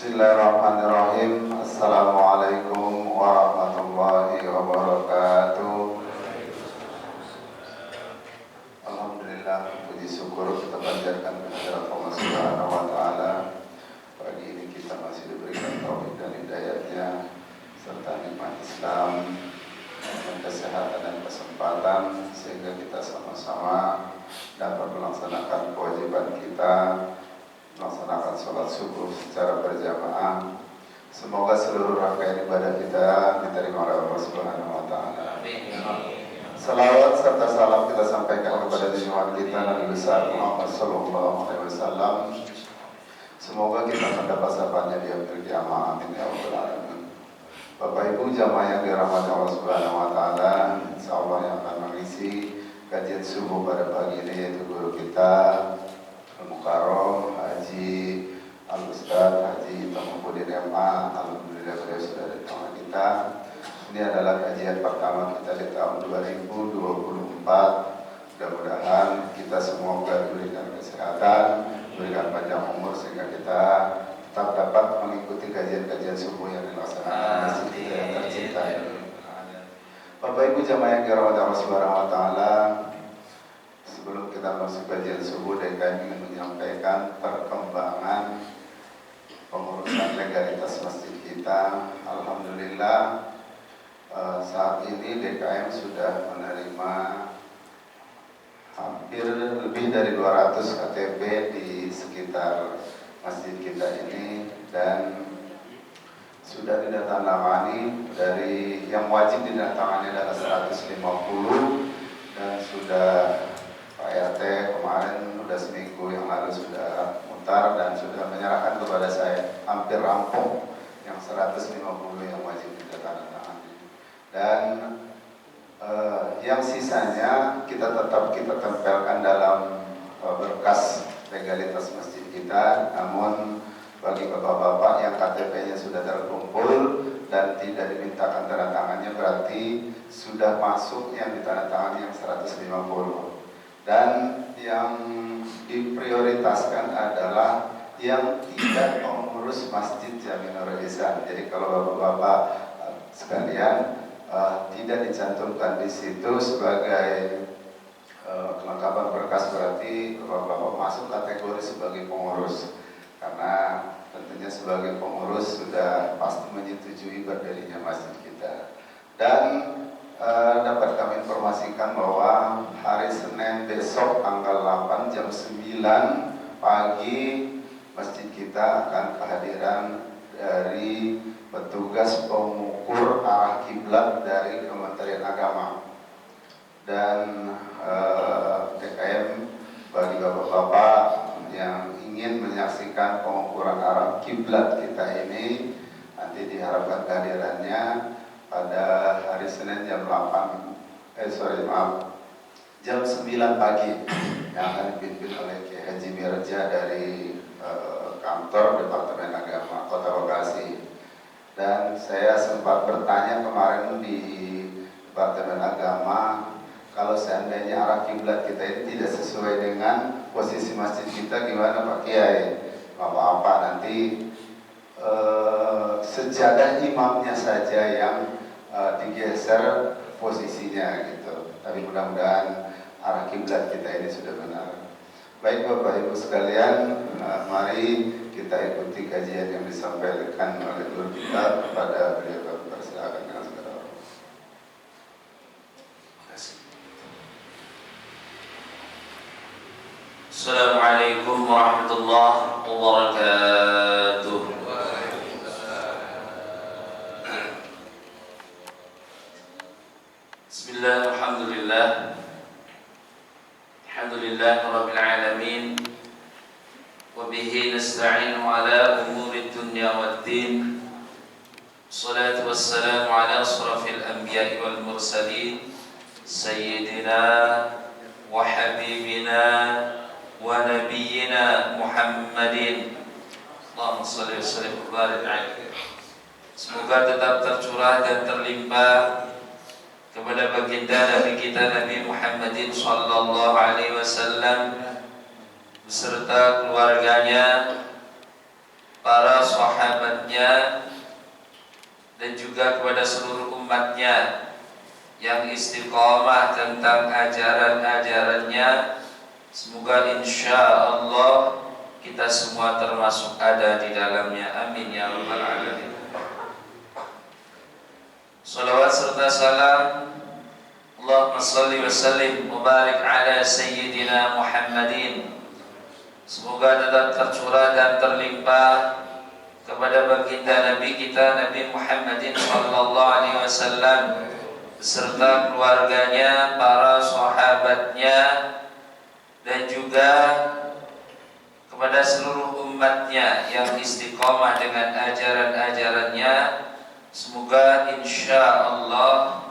Bismillahirrahmanirrahim. Assalamualaikum warahmatullahi wabarakatuh. Alhamdulillah, puji syukur kita panjatkan kehadirat Allah Subhanahu wa taala. Pagi ini kita masih diberikan taufik dan hidayahnya serta nikmat Islam dan kesehatan dan kesempatan sehingga kita sama-sama dapat melaksanakan kewajiban kita, melaksanakan sholat subuh secara berjamaah. Semoga seluruh rangkaian ibadah kita diterima oleh Allah Subhanahu wa taala. Salawat serta salam kita sampaikan kepada junjungan kita Nabi besar Muhammad sallallahu alaihi wasallam. Semoga kita mendapat syafaatnya di akhir kiamat. Amin ya rabbal alamin. Bapak Ibu jamaah yang dirahmati Allah Subhanahu wa taala, insyaallah yang akan mengisi kajian subuh pada pagi ini yaitu guru kita Al-Mukarram Haji Al-Ustaz Haji Tamamuddin MA. Alhamdulillah beliau sudah datang kita. Ini adalah kajian pertama kita di tahun 2024. Mudah-mudahan kita semua diberikan kesehatan, diberikan panjang umur sehingga kita tetap dapat mengikuti kajian-kajian subuh yang dilaksanakan masjid kita yang tercinta ini. Bapak Ibu jamaah yang dirahmati Allah Subhanahu wa taala, sebelum kita masuk kajian subuh, kami ingin menyampaikan perkembangan pengurusan legalitas masjid kita. Alhamdulillah, saat ini DKM sudah menerima hampir lebih dari 200 KTP di sekitar masjid kita ini, dan sudah didatangani. Dari yang wajib didatangani adalah 150, dan sudah Pak RT kemarin sudah seminggu yang lalu sudah mutar dan sudah menyerahkan kepada saya hampir rampung yang 150 yang wajib didatangani. Dan yang sisanya kita tempelkan dalam berkas legalitas masjid kita. Namun bagi bapak-bapak yang KTP-nya sudah terkumpul dan tidak dimintakan tanda tangannya, berarti sudah masuk yang ditandatangani yang 150. Dan yang diprioritaskan adalah yang tidak mengurus masjid Jaminur Ihsan. Jadi kalau bapak-bapak sekalian tidak dicantumkan di situ sebagai kelengkapan berkas, berarti bapak-bapak masuk kategori sebagai pengurus, karena tentunya sebagai pengurus sudah pasti menyetujui berdirinya masjid kita. Dan dapat kami informasikan bahwa hari Senin besok tanggal 8 jam 9 pagi masjid kita akan kehadiran dari petugas pengukur arah kiblat dari Kementerian Agama. Dan DKM bagi bapak-bapak yang ingin menyaksikan pengukuran arah kiblat kita ini, nanti diharapkan kehadirannya pada hari Senin jam 9 pagi yang akan dipimpin oleh Kiai Haji Mirja dari kantor Departemen Agama Kota Bekasi. Dan saya sempat bertanya kemarin di Departemen Agama, kalau seandainya arah kiblat kita ini tidak sesuai dengan posisi masjid kita, gimana Pak Kiai? Apa-apa, nanti sejadah imamnya saja yang digeser posisinya gitu. Tapi mudah-mudahan arah kiblat kita ini sudah benar. Baik Bapak Ibu sekalian, mari kita ikuti kajian yang disampaikan oleh guru kita kepada beliau. Persilakan dengan segala hormat. Assalamualaikum warahmatullahi wabarakatuh. Bismillah, alhamdulillah. Alhamdulillah rabbil alamin. Wa bihi nasta'inu ala umuri dunya waddin. Salatu wassalamu ala asrafil anbiya'i wal mursalin, sayyidina wa habibina wa nabiyyina Muhammadin. Allahumma shalli wa sallim wa barik alaihi. Semoga tetap tercurah dan terlimpah kepada baginda Nabi kita Nabi Muhammadin sallallahu alaihi wasallam beserta keluarganya, para sahabatnya, dan juga kepada seluruh umatnya yang istiqomah tentang ajaran-ajarannya. Semoga insya Allah kita semua termasuk ada di dalamnya. Amin ya rabbal alamin. Salawat serta salam, Allahumma salli wa sallim mubarak ala Sayyidina Muhammadin. Semoga tetap tercurah dan terlimpah kepada baginda Nabi kita Nabi Muhammadin sallallahu alaihi wasallam beserta keluarganya, para sahabatnya, dan juga kepada seluruh umatnya yang istiqomah dengan ajaran-ajarannya. Semoga insya Allah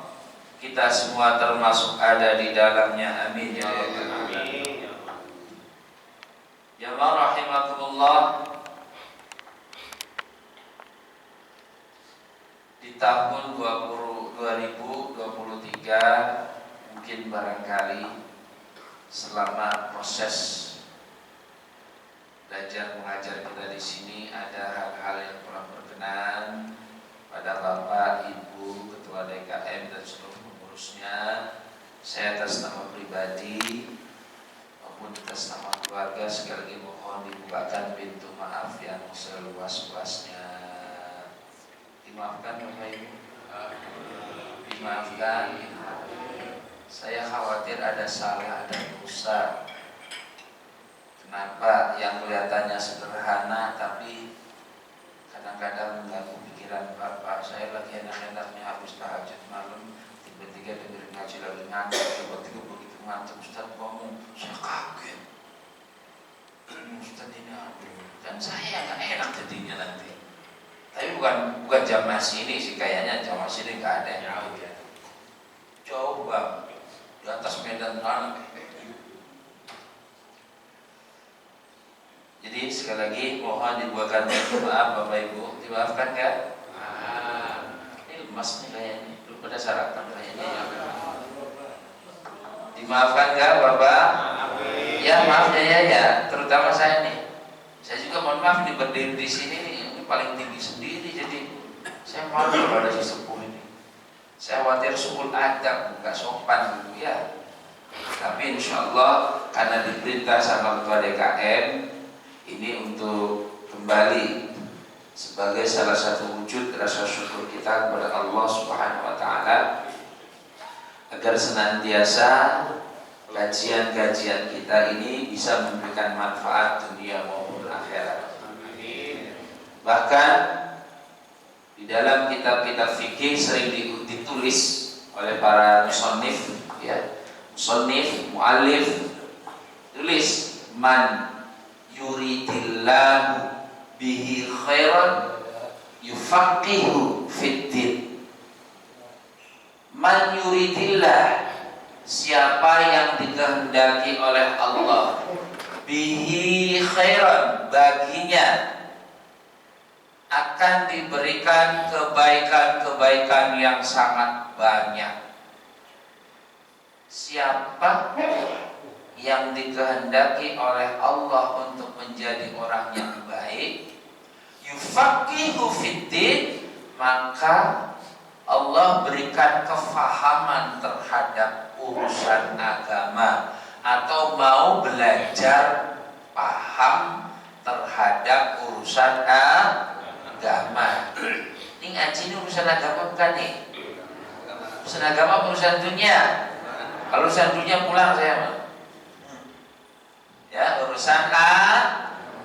kita semua termasuk ada di dalamnya. Amin ya rabbal alamin. Jamaah rahimakumullah, di tahun 2023 mungkin barangkali selama proses belajar mengajar kita di sini ada hal-hal yang kurang berkenan pada Bapak, Ibu, Ketua DKM dan seluruh pengurusnya. Saya atas nama pribadi maupun atas nama keluarga sekali lagi mohon dibukakan pintu maaf yang seluas-luasnya. Dimaafkan Bapak Ibu, dimaafkan. Saya khawatir ada salah, ada dosa. Kenapa yang kelihatannya sederhana tapi kadang-kadang mengganggu pikiran Bapak. Saya lagi enak-enaknya habis tahajud malam, tiba-tiba dengerin ngaji lagi ngantuk, tiba-tiba begitu ngantuk Ustaz ngomong, saya kaget. Ustaz ini dan saya nggak enak jadinya nanti. Tapi bukan jamaah sini sih, kayaknya jamaah sini nggak ada yang jauh ya. Jauh bang, di atas medan tanah. Jadi sekali lagi mohon dibuatkan maaf Bapak Ibu, dimaafkan kan? Ini lemas nih kayaknya, belum pada sarapan kayaknya ya. Dimaafkan kan Bapak? Ya maaf ya, terutama saya nih. Saya juga mohon maaf nih berdiri di sini nih, ini paling tinggi sendiri, jadi saya malu pada si sepuh ini. Saya khawatir suul adab, nggak sopan gitu ya. Tapi insya Allah karena diperintah sama Ketua DKM ini untuk kembali sebagai salah satu wujud rasa syukur kita kepada Allah Subhanahu wa taala agar senantiasa kajian-kajian kita ini bisa memberikan manfaat dunia maupun akhirat. Bahkan di dalam kitab-kitab fikih sering ditulis oleh para musannif ya, musannif, muallif tulis man yuridillahu bihi khairan yufaqihu fiddin. Man yuridillah, siapa yang dikehendaki oleh Allah, bihi khairan, baginya akan diberikan kebaikan-kebaikan yang sangat banyak. Siapa yang dikehendaki oleh Allah untuk menjadi orang yang baik, yufaqihu fiddin, maka Allah berikan kefahaman terhadap urusan agama atau mau belajar paham terhadap urusan agama. Ini ngaji ini urusan agama bukan nih? Urusan agama urusan dunia. Kalau urusan dunia pulang saya. Ya, urusan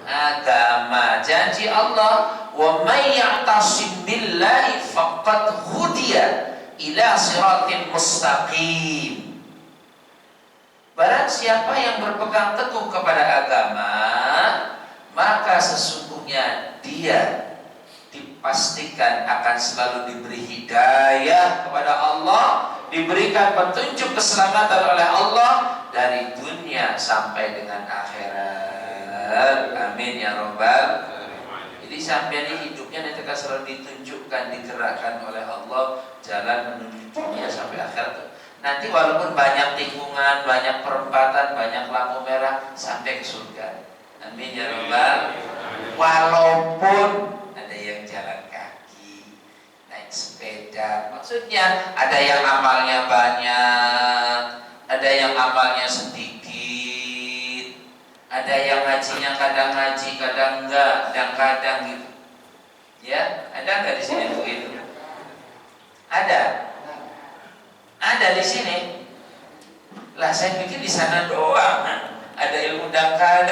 agama. Janji Allah, wa may ya'tasim billahi faqad hudiya ila siratin mustaqim. Barang siapa yang berpegang teguh kepada agama, maka sesungguhnya dia dipastikan akan selalu diberi hidayah kepada Allah, diberikan petunjuk keselamatan oleh Allah dari dunia sampai dengan akhirat. Amin ya rabbal. Jadi sampai ini hidupnya nanti akan selalu ditunjukkan, digerakkan oleh Allah jalan menuju dunia sampai akhirat. Nanti walaupun banyak tikungan, banyak perempatan, banyak lampu merah sampai ke surga. Amin ya rabbal. Walaupun ada yang jalan kaki, naik sepeda, maksudnya ada yang amalnya banyak, ada yang amalnya sedikit, ada yang ngajinya kadang ngaji, kadang enggak, kadang-kadang gitu. Ya, ada enggak di sini begitu? Ada. Ada di sini. Lah saya pikir di sana doang ada ilmu dangkal.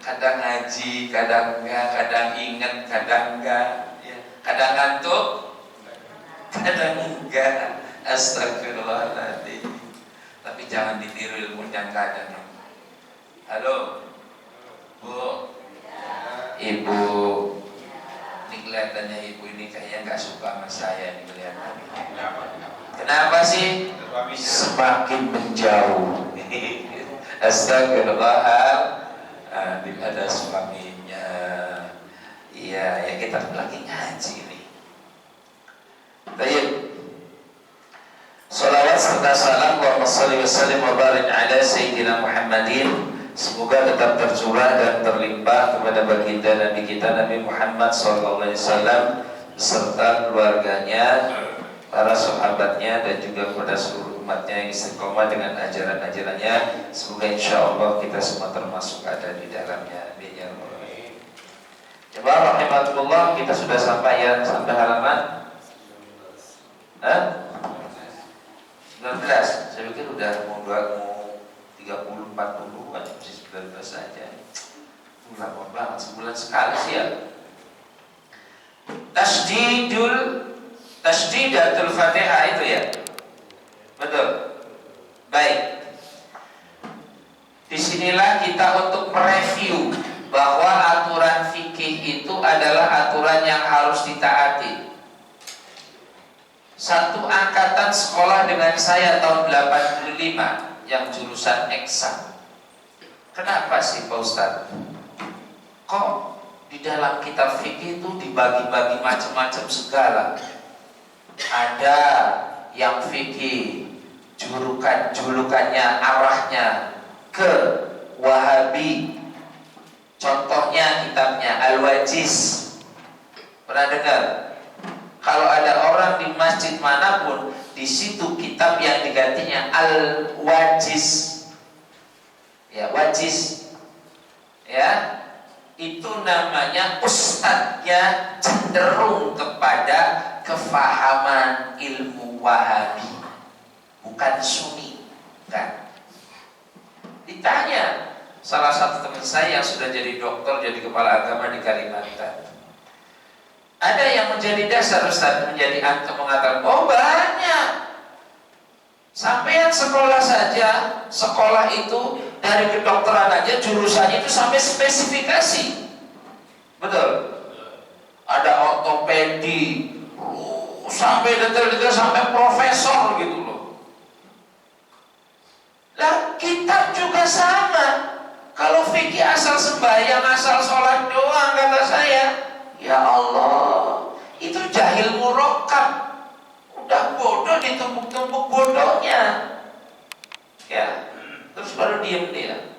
Kadang ngaji, kadang enggak, kadang ingat, kadang enggak, ya. Kadang ngantuk, kadang enggak. Astagfirullahaladzim. Tapi jangan ditiru ilmu dangkal. Halo, Bu, Ibu. Ini kelihatannya ibu ini kayaknya nggak suka sama saya nih kelihatannya. Kenapa sih? Semakin menjauh. Astagfirullahaladzim, ada suaminya. Iya, ya kita lagi ngaji nih. Baik. Salawat serta salam Allahumma shalli wa sallim wa barik ala sayyidina Muhammadin. Semoga tetap tercurah dan terlimpah kepada baginda Nabi kita Nabi Muhammad SAW beserta keluarganya, para sahabatnya dan juga kepada seluruh umatnya yang istiqomah dengan ajaran-ajarannya. Semoga insya Allah kita semua termasuk ada di dalamnya. Amin ya rabbal alamin. Jemaah rahimakumullah, kita sudah sampai ya, sampai halaman 19. Saya pikir udah mau 30-40 masih 19 saja. Lama banget, sebulan sekali sih ya. Tasdidatul Fatihah itu ya. Betul. Baik. Disinilah kita untuk mereview bahwa aturan fikih itu adalah aturan yang harus ditaati. Satu angkatan sekolah dengan saya tahun 85 yang jurusan eksak. Kenapa sih Pak Ustadz? Kok di dalam kitab fikih itu dibagi-bagi macam-macam segala? Ada yang fikih julukannya arahnya ke Wahabi. Contohnya kitabnya Al-Wajiz. Pernah dengar? Kalau ada orang di masjid manapun, di situ kitab yang digantinya Al-Wajiz. Ya, Wajiz. Ya, itu namanya ustadznya cenderung kepada kefahaman ilmu Wahabi, bukan Sunni, kan? Ditanya salah satu teman saya yang sudah jadi dokter, jadi kepala agama di Kalimantan. Ada yang menjadi dasar Ustaz, menjadi antum mengatakan, oh banyak. Sampean sekolah saja, sekolah itu dari kedokteran aja jurusannya itu sampai spesifikasi. Betul. Ada ortopedi, sampai detail-detail sampai profesor gitu loh. Lah kitab juga sama. Kalau fikih asal sembahyang, asal sholat doang kata saya. Ya Allah, itu jahil murakkab. Udah bodoh ditumpuk-tumpuk bodohnya. Ya, terus baru diem dia.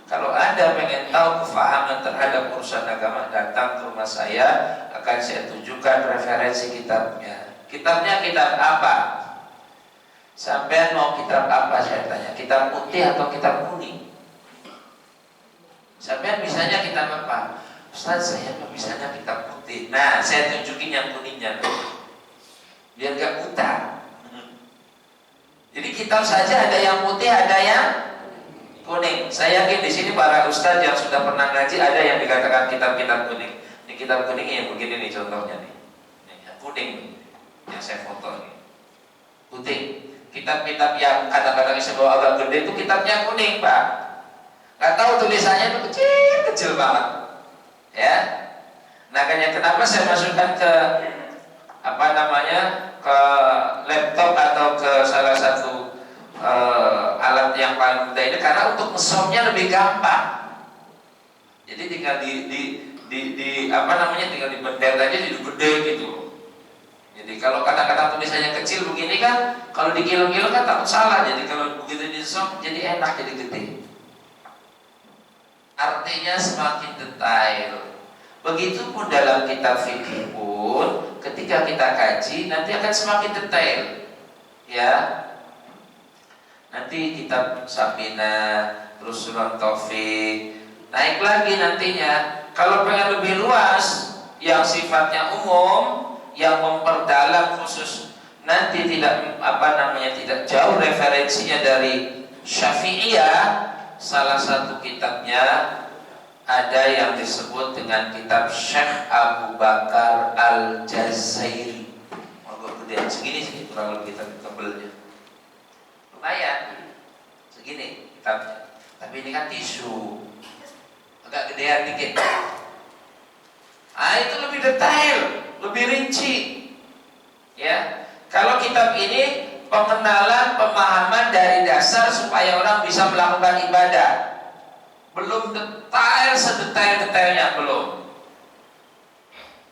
Kalau Anda pengen tahu kefahaman terhadap urusan agama, datang ke rumah saya, akan saya tunjukkan referensi kitabnya. Kitabnya kitab apa? Sampai mau kitab apa saya tanya? Kitab putih atau kitab kuning? Sampai bisanya kitab apa? Ustaz, saya bisanya kitab putih. Nah, saya tunjukin yang kuningnya, biar gak buta. Jadi kitab saja ada yang putih, ada yang kuning. Saya yakin di sini para ustaz yang sudah pernah ngaji ada yang dikatakan kitab-kitab kuning. Ini kitab kuning yang begini nih contohnya nih. Ini yang kuning nih, yang saya foto nih. Putih. Kitab-kitab yang kadang-kadang saya bawa agak gede itu kitabnya kuning, Pak. Gak tahu tulisannya itu kecil banget. Ya. Nah, kenapa saya masukkan ke ke laptop atau ke salah satu alat yang paling mudah ini, karena untuk ngesomnya lebih gampang. Jadi tinggal tinggal dibentet aja jadi gede gitu. Jadi kalau kata-kata tulisannya kecil begini kan, kalau dikilo-kilo kan takut salah. Jadi kalau begitu disom jadi enak, jadi gede. artinya semakin detail. Begitupun dalam kitab fikih pun, ketika kita kaji nanti akan semakin detail. Ya, nanti kitab Sabina, terus Surah Taufik, naik lagi nantinya. Kalau pengen lebih luas, yang sifatnya umum, yang memperdalam khusus, nanti tidak tidak jauh referensinya dari Syafi'iyah. Salah satu kitabnya ada yang disebut dengan kitab Syekh Abu Bakar Al-Jazairi. Agak gedean segini sih kurang lebih kitab tebelnya. Lumayan segini kitabnya. Tapi ini kan tisu, agak gedean dikit. Itu lebih detail, lebih rinci. Ya, kalau kitab ini pengenalan, pemahaman dari dasar supaya orang bisa melakukan ibadah. Belum detail sedetail-detailnya, belum.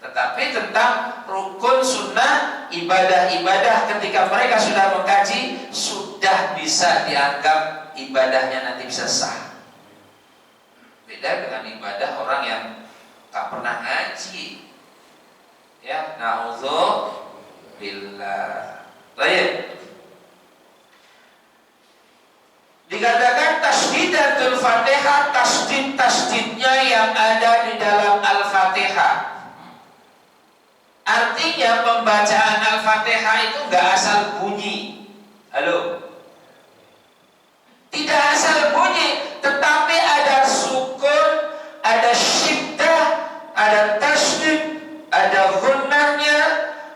Tetapi tentang rukun, sunnah, ibadah-ibadah ketika mereka sudah mengkaji, sudah bisa dianggap ibadahnya nanti bisa sah. Beda dengan ibadah orang yang tak pernah ngaji. Ya, na'udzubillah. Baik. Dikatakan tasdidatul Fatihah, tasdid-tasdidnya yang ada di dalam Al-Fatihah. Artinya pembacaan Al-Fatihah itu enggak asal bunyi. Halo. Tidak asal bunyi, tetapi ada sukun, ada syiddah, ada tasdid, ada gunnahnya,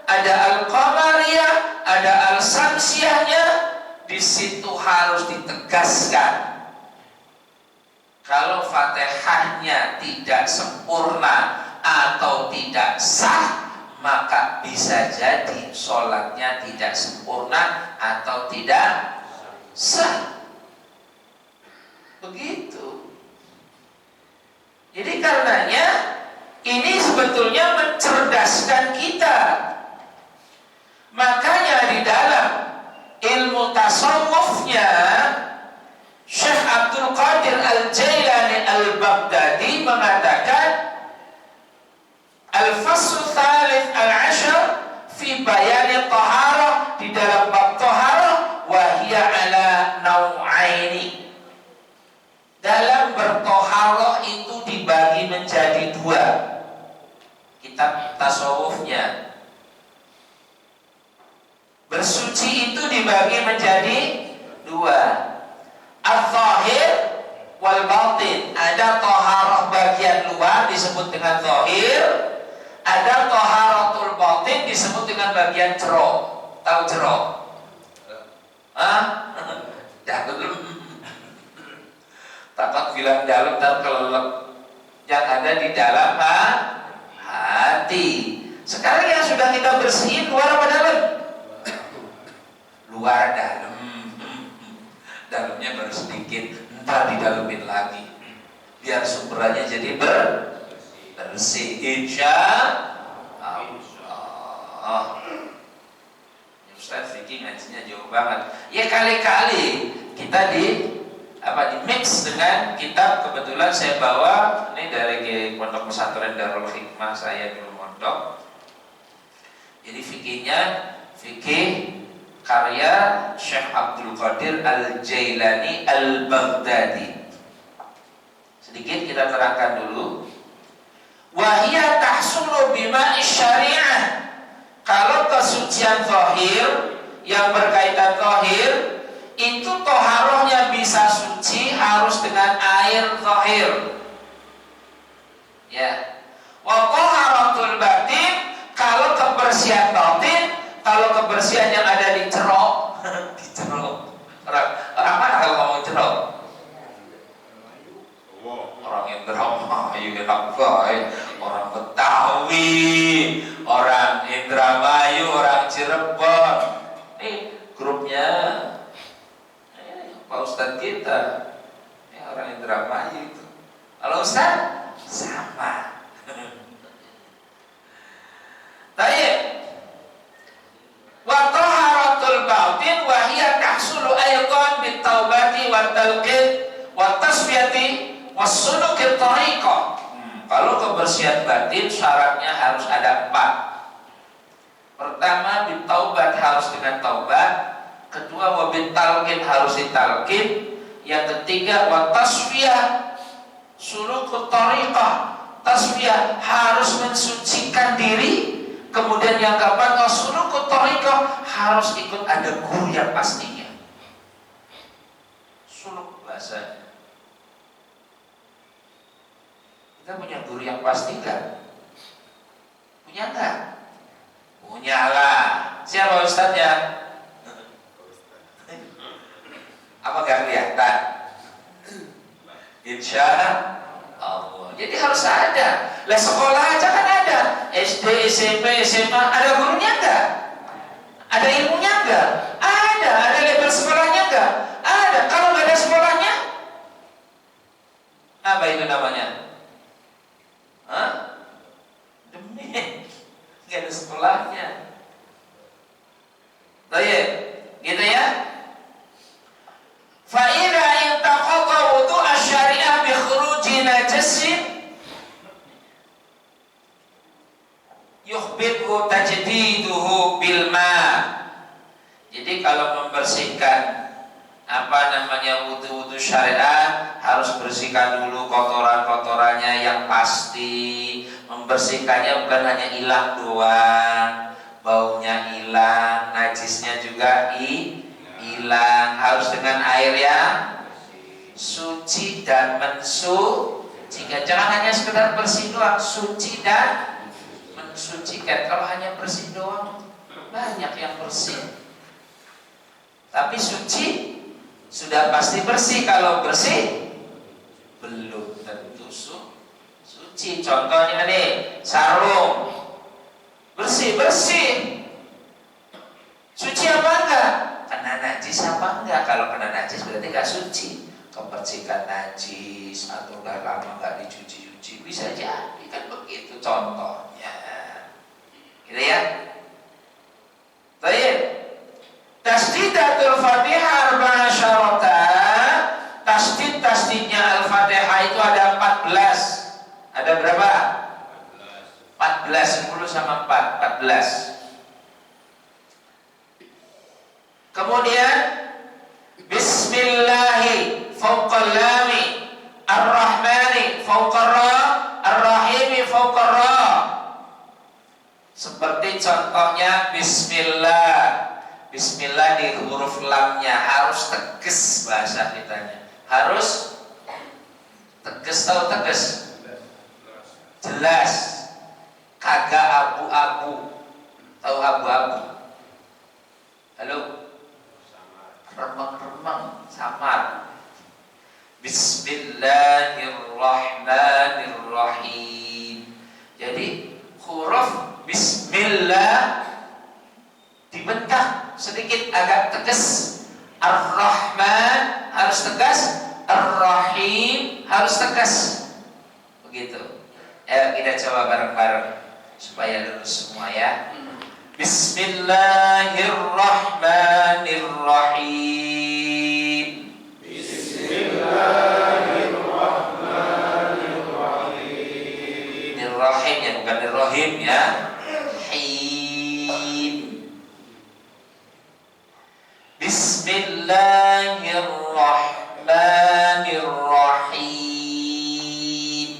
ada al-qamariyah, ada al-samsiyahnya. Di situ harus ditegaskan. Kalau Fatihahnya tidak sempurna atau tidak sah, maka bisa jadi sholatnya tidak sempurna atau tidak sah. Begitu. Jadi karenanya ini sebetulnya mencerdaskan kita. Makanya di dalam ilmu tasawufnya Syekh Abdul Qadir Al-Jailani Al-Baghdadi mengatakan Al-Fasl Thalith Al-Ashar fi bayani taharah, di dalam bab taharah, wa hiya ala nau'aini. Dalam bertoharah itu dibagi menjadi dua. Kitab tasawufnya. Bersuci itu dibagi menjadi dua. Al-Zahir wal Batin. Ada taharah bagian luar disebut dengan zahir, ada taharatul batin disebut dengan bagian jero. Tahu jero? Dalam. Takut bilang dalam terkelelep. Yang ada di dalam hati. Sekarang yang sudah kita bersihin luar apa dalam? Luar dalam. Dalamnya baru sedikit, ntar didalemin lagi biar sumberannya jadi bersih, insya Allah. Ustaz Vicky ngajinya jauh banget. Ya kali-kali kita di mix dengan kitab. Kebetulan saya bawa ini dari Pondok Pesantren Darul Hikmah, saya dulu mondok. Jadi fikihnya fikih karya Syekh Abdul Qadir Al-Jailani Al-Baghdadi. Sedikit kita terangkan dulu. Wahia tahsulu bima'i syariah. Kalau kesucian zahir yang berkaitan zahir itu toharohnya bisa suci harus dengan air zahir. Ya. Wa taharatul batin, kalau kebersihan batin, kalau kebersihan yang ada di cerok, di cerok. Orang mana kalau ngomong cerok? Orang Indramayu, orang Betawi, orang Indramayu, orang Cirebon. Nih grupnya Pak Ustadz kita, ini orang Indramayu itu. Kalau Ustadz sama. Baik. Wa taharatul batin wa hiya tahsulu aydan bit taubati wat talqin wat tasfiyati was suluk Kalau kebersihan batin syaratnya harus ada 4. Pertama, bitaubat harus dengan taubat. Kedua, wabitalkin harus ditalkin. Yang ketiga, watasfiyah sulukut tariqah. Tasfiyah harus mensucikan diri. Kemudian yang keempat, sulukut tariqah harus ikut ada guru yang pastinya. Suluk bahasanya. Kita punya guru yang pasti enggak? Punya enggak? Punya lah. Siapa ustadznya? Apa gak kelihatan? Insya Allah. Jadi harus ada. Lah sekolah aja kan ada. SD, SMP, SMA, ada gurunya enggak? Ada ilmunya enggak? Ada. Ada label sekolahnya enggak? Ada. Kalau nggak ada sekolahnya, apa itu namanya? Hah? Demi nggak ada sekolahnya. Baik, gitu ya. Fa'idha intaqadha wudu' asy-syari'ah bi khuruji najasin yukhbitu tajdiduhu bil ma'. Jadi kalau membersihkan wudu syariah harus bersihkan dulu kotoran-kotorannya yang pasti. Membersihkannya bukan hanya hilang doang, baunya hilang, najisnya juga hilang. Harus dengan air yang suci dan mensucikan. Jangan hanya sekedar bersih doang, suci dan mensucikan. Kalau hanya bersih doang, banyak yang bersih, tapi suci sudah pasti bersih. Kalau bersih belum tentu suci. Contohnya nih, sarung bersih, suci apa enggak? Kena najis apa enggak? Kalau kena najis berarti enggak suci. Kepercikan najis atau udah lama enggak dicuci-cuci, bisa jadi kan begitu contohnya. Gitu ya. Baik. Tasdidatul Fatihah arba'a syarata. Tasdidnya Al-Fatihah itu ada 14. Ada berapa? 14. 10 sama 4, 14. Kemudian Bismillahi fawqal lami Ar-Rahmani fawqar ra Ar-Rahimi fawqar ra. Seperti contohnya Bismillah. Bismillah di huruf lamnya harus tegas, bahasa kitanya harus tegas. Tahu tegas? Jelas. Kagak abu-abu. Tahu abu-abu? Halo? Remang-remang, samar. Bismillahirrahmanirrahim. Jadi huruf Bismillah dibentak sedikit agak tegas. Ar-Rahman harus tegas, Ar-Rahim harus tegas. Begitu. Ayo kita coba bareng-bareng supaya lurus semua ya. Bismillahirrahmanirrahim. Bismillahirrahmanirrahim. Nirrahim ya, bukan nirrahim ya. Bismillahirrahmanirrahim.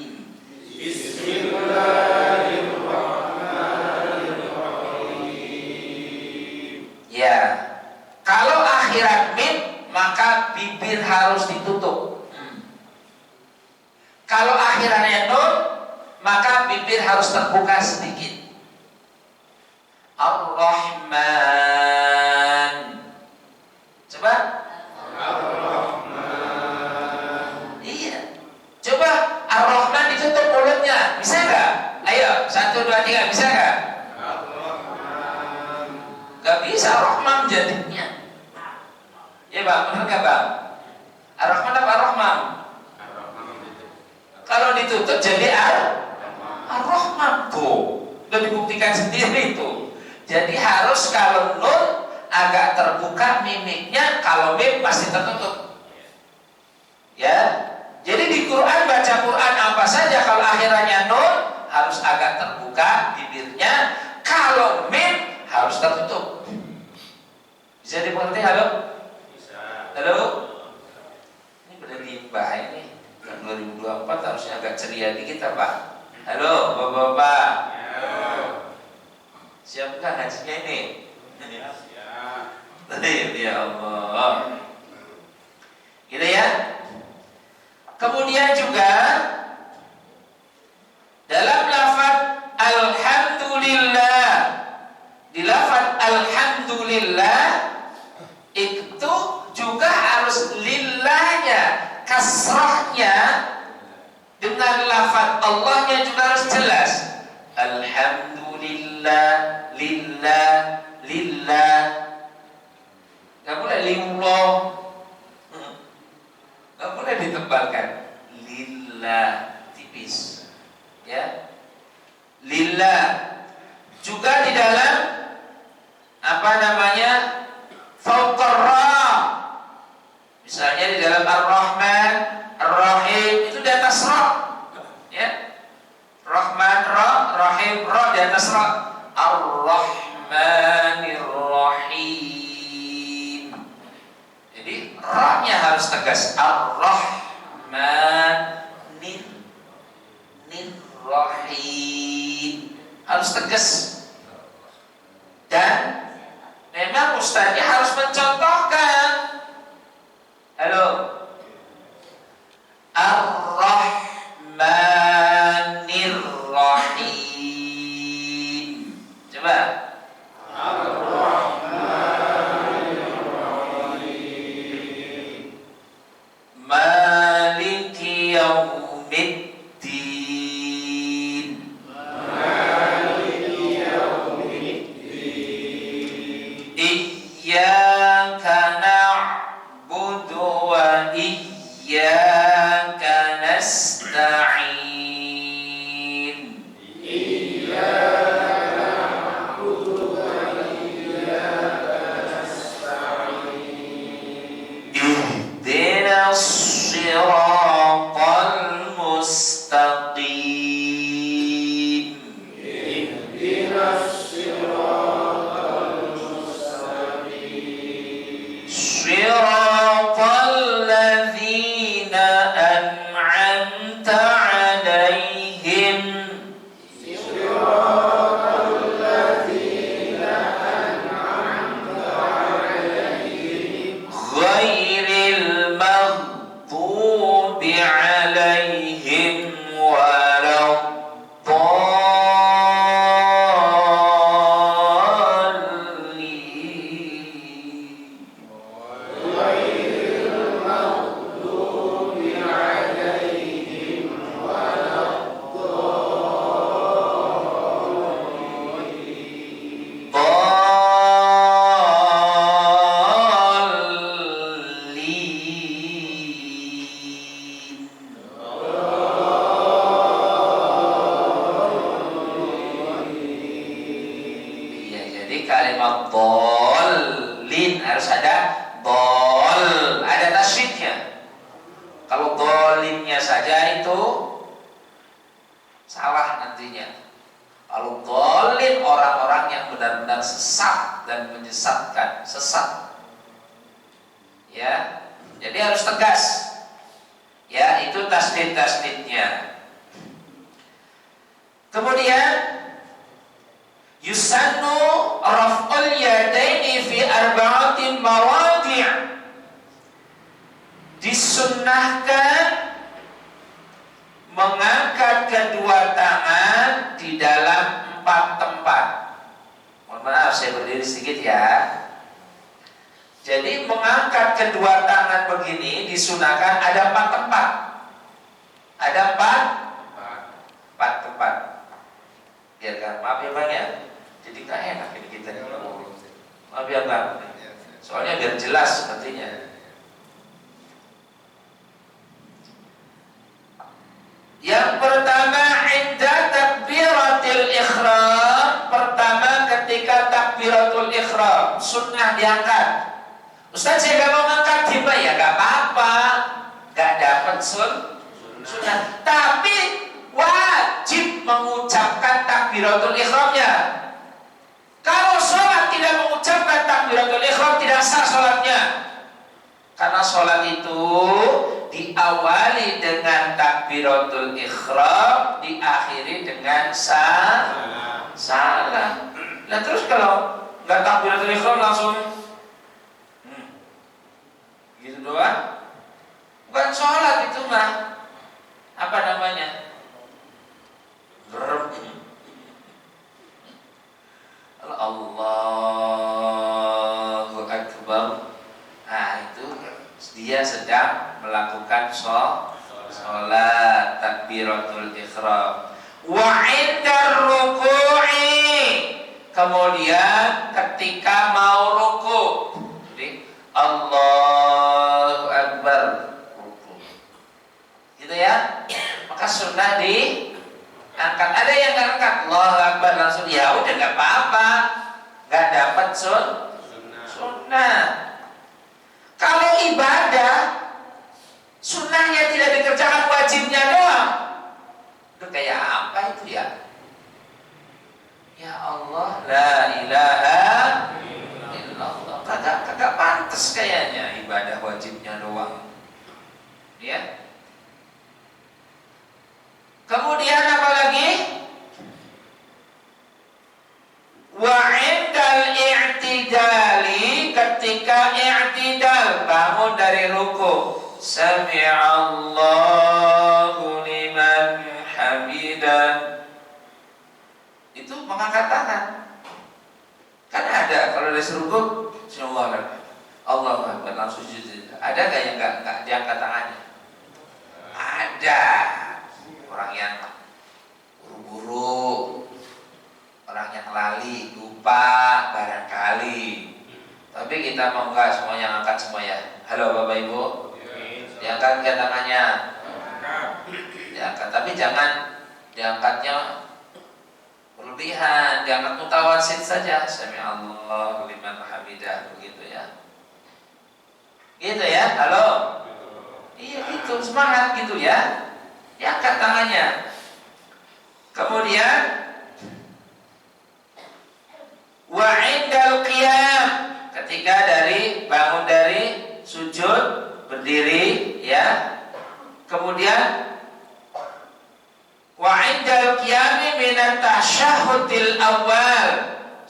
Bismillahirrahmanirrahim. Ya, kalau akhirat mim maka bibir harus ditutup. Kalau akhirannya nun maka bibir harus terbuka sedikit. Ar-Rahman. Coba. Ar-Rahman. Iya. Coba Ar-Rahman ditutup mulutnya, bisa nggak? Ayo, 1, 2, 3, bisa nggak? Ar-Rahman. Gak bisa Ar-Rahman jadinya. Ya bang, benar nggak bang? Ar-Rahman apa Ar-Rahman? Kalau ditutup jadi Ar-Rahman tuh. Udah dibuktikan sendiri tuh. Jadi harus kalau nun agak terbuka mimiknya, kalau mim pasti tertutup. Ya. Jadi di Quran baca Quran apa saja kalau akhirannya nun harus agak terbuka bibirnya, kalau mim harus tertutup. Bisa dimengerti? Halo? Bisa. Halo? Ini benar limbah ini. 2024 harusnya agak ceria dikit apa? Halo, Bapak-bapak. Siap nggak ngajinya ini? Siap. Ya Allah. Gitu ya. Kemudian juga dalam lafaz alhamdulillah, di lafaz alhamdulillah itu juga harus lillahnya, kasrahnya dengan lafaz Allahnya juga harus jelas. Alhamdulillah, lillah, lillah. Gak boleh lillah, gak boleh ditebalkan. Lillah, tipis, ya. Lillah. Juga di dalam apa namanya, fauqarra, misalnya di dalam Ar-Rahman, Ar-Rahim itu di atas ra, ya. Rahman ra, Rahim ra di atas ra. Ar-Rahmanir Rahim. Jadi ra-nya harus tegas. Ar-Rahmanir Rahim harus tegas. Dan memang ustaznya harus mencontohkan. Halo. Ar-Rahmanir Rahim. Coba. Ar-Rahmanir Rahim. Maliki yaumiddin. Iyyaka na'budu wa iyyaka nasta'in. Iyyaka na'budu wa iyyaka nasta'in. Ihdinas siratal mustaqim. Ihdinas Siratal ladzina an'amta 'alaihim. Siratal ladzina an'amta 'alaihim. Ghairil maghdubi 'alaihim kalimat dhalin harus ada dhal, ada tasydidnya. Kalau dhalinnya saja itu salah nantinya. Kalau dhalin orang-orang yang benar-benar sesat dan menyesatkan, sesat. Ya, jadi harus tegas. Ya, itu tasydid-tasydidnya. Kemudian yusannu raf'ul yadaini fi arba'ati mawadhi'. Disunnahkan mengangkat kedua tangan di dalam 4 tempat. Mohon maaf saya berdiri sedikit ya. Jadi mengangkat kedua tangan begini disunahkan ada 4 tempat. Ada 4 tempat. Biar kan, maaf ya Bang ya. Jadi gak enak ini kita ngomong. Maaf ya Bang. Soalnya biar jelas sepertinya. Yang pertama inda takbiratul ihram. Pertama ketika takbiratul ihram sunnah diangkat. Ustaz saya gak mau ngangkat tiba ya gak apa-apa. Gak dapat sunnah. Tapi takbiratul ihramnya. Kalau sholat tidak mengucapkan takbiratul ihram, tidak sah sholatnya. Karena sholat itu diawali dengan takbiratul ihram, diakhiri dengan salah. Nah terus kalau nggak takbiratul ihram langsung gitu doang, bukan sholat itu mah. Apa namanya? Allahu Akbar. Nah itu dia sedang melakukan sholat takbiratul ihram. Wa indar ruku'i, kemudian ketika mau ruku, jadi Allahu Akbar, ruku, gitu ya. Maka sunnah diangkat. Ada yang nggak angkat Allahu Akbar langsung, ya udah nggak apa-apa, nggak dapat sunnah. Kalau ibadah sunnahnya tidak dikerjakan, wajibnya doang, itu kayak apa itu ya? Ya Allah, la ilaha illallah. Kagak pantas kayaknya ibadah wajibnya doang. Ya. Kemudian apa lagi? Wa indal i'tidali, ketika i'tidal, bangun dari ruku, sami'allahu liman hamidah, itu mengangkat tangan. Kan ada kalau dari ruku, Allahu Akbar langsung sujud. Ada gak yang nggak diangkat tangannya? Ada. Orang yang buru-buru, orang yang lali, lupa barangkali. Tapi kita mau enggak semuanya angkat semua ya. Halo Bapak Ibu, diangkat ke tangannya, diangkat. Tapi jangan diangkatnya berlebihan, diangkat mutawasid saja. Sami'allahu liman hamidah, begitu ya. Gitu ya, halo. Iya gitu, semangat gitu ya. Diangkat tangannya. Kemudian wa indal qiyam, ketika bangun dari sujud, berdiri ya. Kemudian wa indal qiyami minat tasyahhudil awal,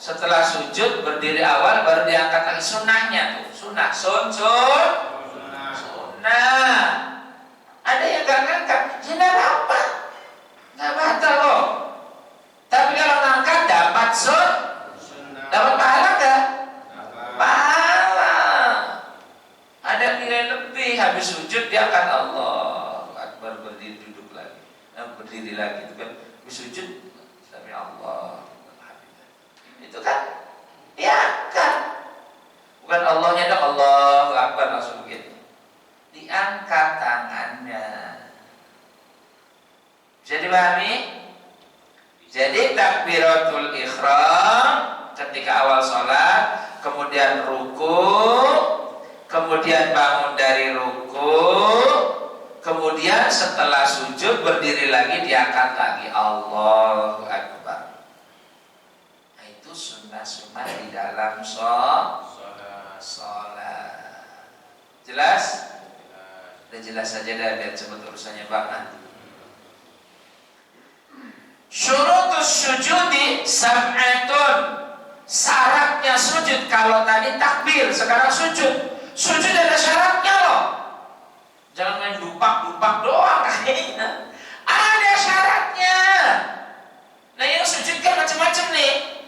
setelah sujud berdiri awal baru diangkat lagi. Sunnahnya tuh, sunnah. Ada yang gak ngangkat, ya gak apa-apa, gak batal kok. Tapi kalau ngangkat dapat dapat pahala gak? Pahala. Ada nilai lebih. Habis sujud diangkat, Allah Akbar, berdiri duduk lagi, berdiri lagi, itu kan. Habis sujud, sami Allah, itu kan diangkat. Bukan Allahnya dong, Allahu Akbar langsung begitu. Diangkat tangannya. Bisa dipahami? Jadi takbiratul ihram ketika awal sholat, kemudian ruku, kemudian bangun dari ruku, kemudian setelah sujud berdiri lagi, diangkat lagi, Allahu Akbar. Nah itu sunnah-sunnah di dalam sholat. Jelas? Udah jelas saja dah, biar cepat urusannya banget. Syurutus sujudi sab'atun, syaratnya sujud. Kalau tadi takbir, sekarang sujud. Sujud ada syaratnya loh. Jangan main dupak-dupak doang kayaknya. Ada syaratnya. Nah yang sujud kan macam-macam nih.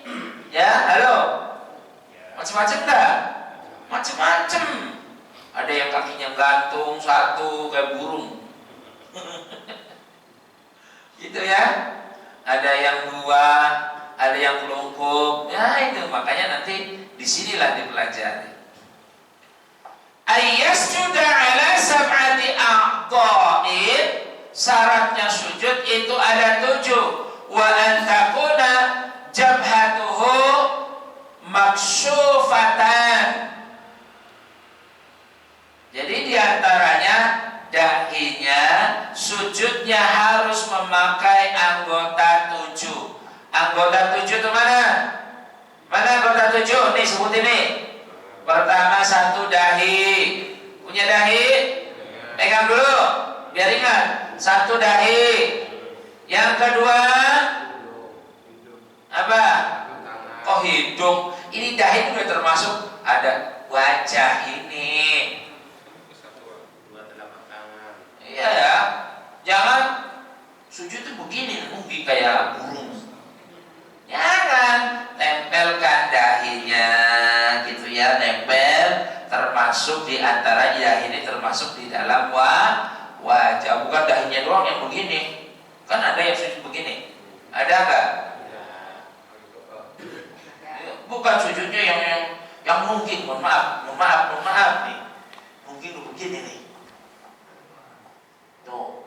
Ya, halo. Macam-macam enggak? Macam-macam. Ada yang kakinya gantung satu kayak burung. Gitu ya. Ada yang dua, ada yang kelungkup. Ya itu makanya nanti disinilah dipelajari. Ayyasjuda ala sab'ati a'dha'in, syaratnya sujud itu ada 7. Wa an takuna jabhatuhu maksyufatan. Jadi diantaranya dahinya sujudnya harus memakai anggota 7. Anggota 7 itu mana? Mana anggota 7? Nih sebutin nih. Pertama, satu dahi. Punya dahi? Pegang dulu biar ingat. Satu dahi. Yang kedua apa? Oh, hidung. Ini dahi juga termasuk ada wajah ini. Iya ya. Jangan sujud itu begini, mungkin kayak burung. Jangan tempelkan dahinya gitu ya, nempel, termasuk di antara dahi ini termasuk di dalam wajah, bukan dahinya doang yang begini. Kan ada yang sujud begini. Ada enggak? Bukan sujudnya yang mungkin, mohon maaf nih. Mungkin begini nih. Tuh.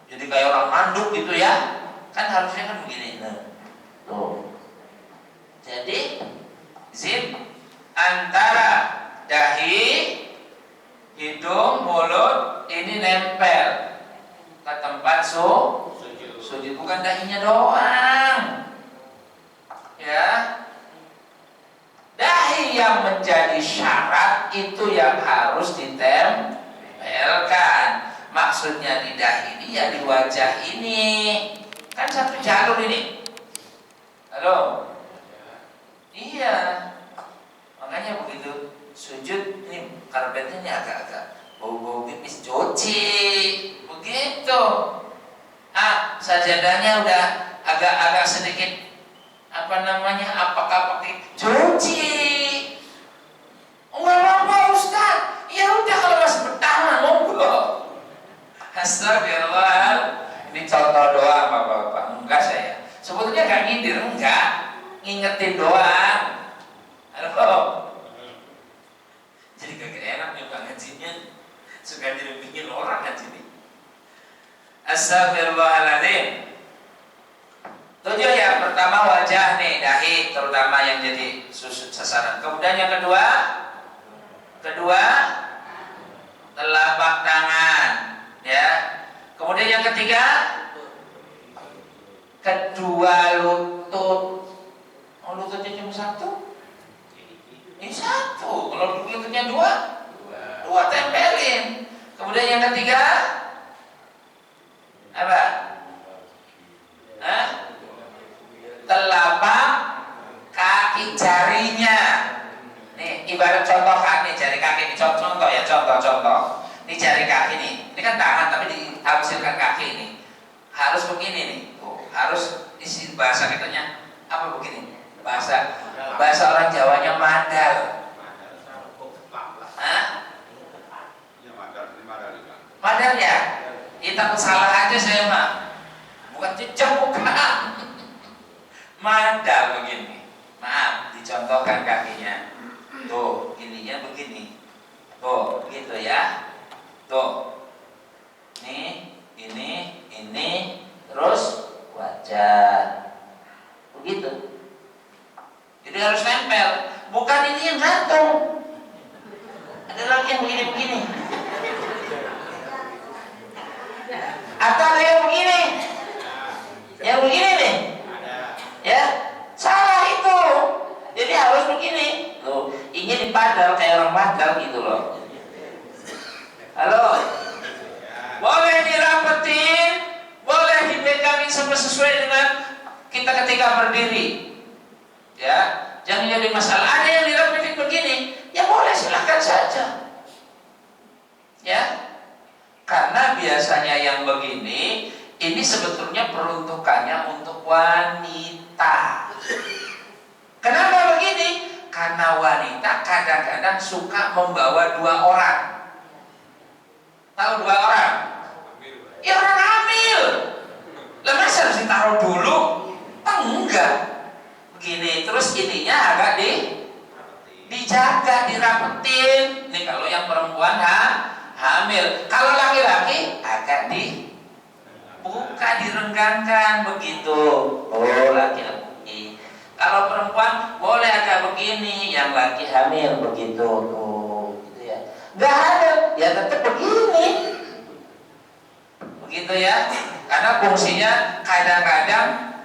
Jadi kayak orang manduk gitu ya. Kan harusnya kan begini. Nah. Tuh. Jadi zim antara dahi, hidung, mulut ini nempel ke tempat sujud, bukan dahinya doang. Ya. Dahi yang menjadi syarat itu yang harus ditempelkan. Maksudnya di dahi ini ya di wajah ini. Kan satu jalur ini. Halo? Iya. Makanya begitu sujud ini karpetnya ini agak-agak bau-bau pipis, cuci. Begitu. Sajadahnya udah agak-agak sedikit apakah pakai cuci. Enggak apa-apa Ustaz. Ya udah kalau masih bertahan monggo. Astagfirullah. Ini contoh doang Bapak-bapak. Enggak saya. Sebetulnya gak nyindir, enggak. Ngingetin doang. Halo. Jadi kagak enak juga ngajinya. Suka dibikin orang ngaji ini. Astagfirullahaladzim. 7 ya, pertama wajah nih, dahi terutama yang jadi sasaran. Kemudian yang kedua telapak tangan, ya. Kemudian yang ketiga kedua lutut. Oh, lututnya cuma satu? Ini satu. Kalau lututnya dua tempelin. Kemudian yang ketiga apa? Telapak kaki jarinya. Nih ibarat contoh kaki, jari kaki ini contoh ya, contoh. Ini jari kaki nih. Ini kan tangan tapi ditafsirkan kaki ini. Harus begini nih. Harus isi bahasa kitanya apa begini? Bahasa orang Jawanya madal. Madal ya? Ini takut salah aja saya mah. Bukan cecok, bukan. Madal begini. Maaf, dicontohkan kakinya. Tuh, ininya begini. Tuh, gitu ya. Tuh. Ini, terus wajah. Begitu. Jadi harus nempel. Bukan ini yang gantung. Ada lagi yang begini-begini. Atau ada yang begini. Yang begini nih. Ya, salah itu. Jadi harus begini. Tuh, ingin dipadal kayak orang padal gitu loh. Halo. Boleh dirapetin, boleh dipegangin sesuai dengan kita ketika berdiri. Ya, jangan jadi masalah. Ada yang dirapetin begini, ya boleh silahkan saja. Ya, karena biasanya yang begini ini sebetulnya peruntukannya untuk wanita. Kenapa begini? Karena wanita kadang-kadang suka membawa 2 orang. Tahu 2 orang? Ya orang hamil. Lah masa harus ditaruh dulu? Enggak. Begini, terus ininya agak dijaga, dirapetin. Ini kalau yang perempuan hamil. Kalau laki-laki agak buka, direnggangkan begitu. Oh, laki-laki. Kalau perempuan boleh agak begini, yang laki hamil begitu. Oh, gitu ya. Gak ada, ya tetap begini. Begitu ya. Karena fungsinya kadang-kadang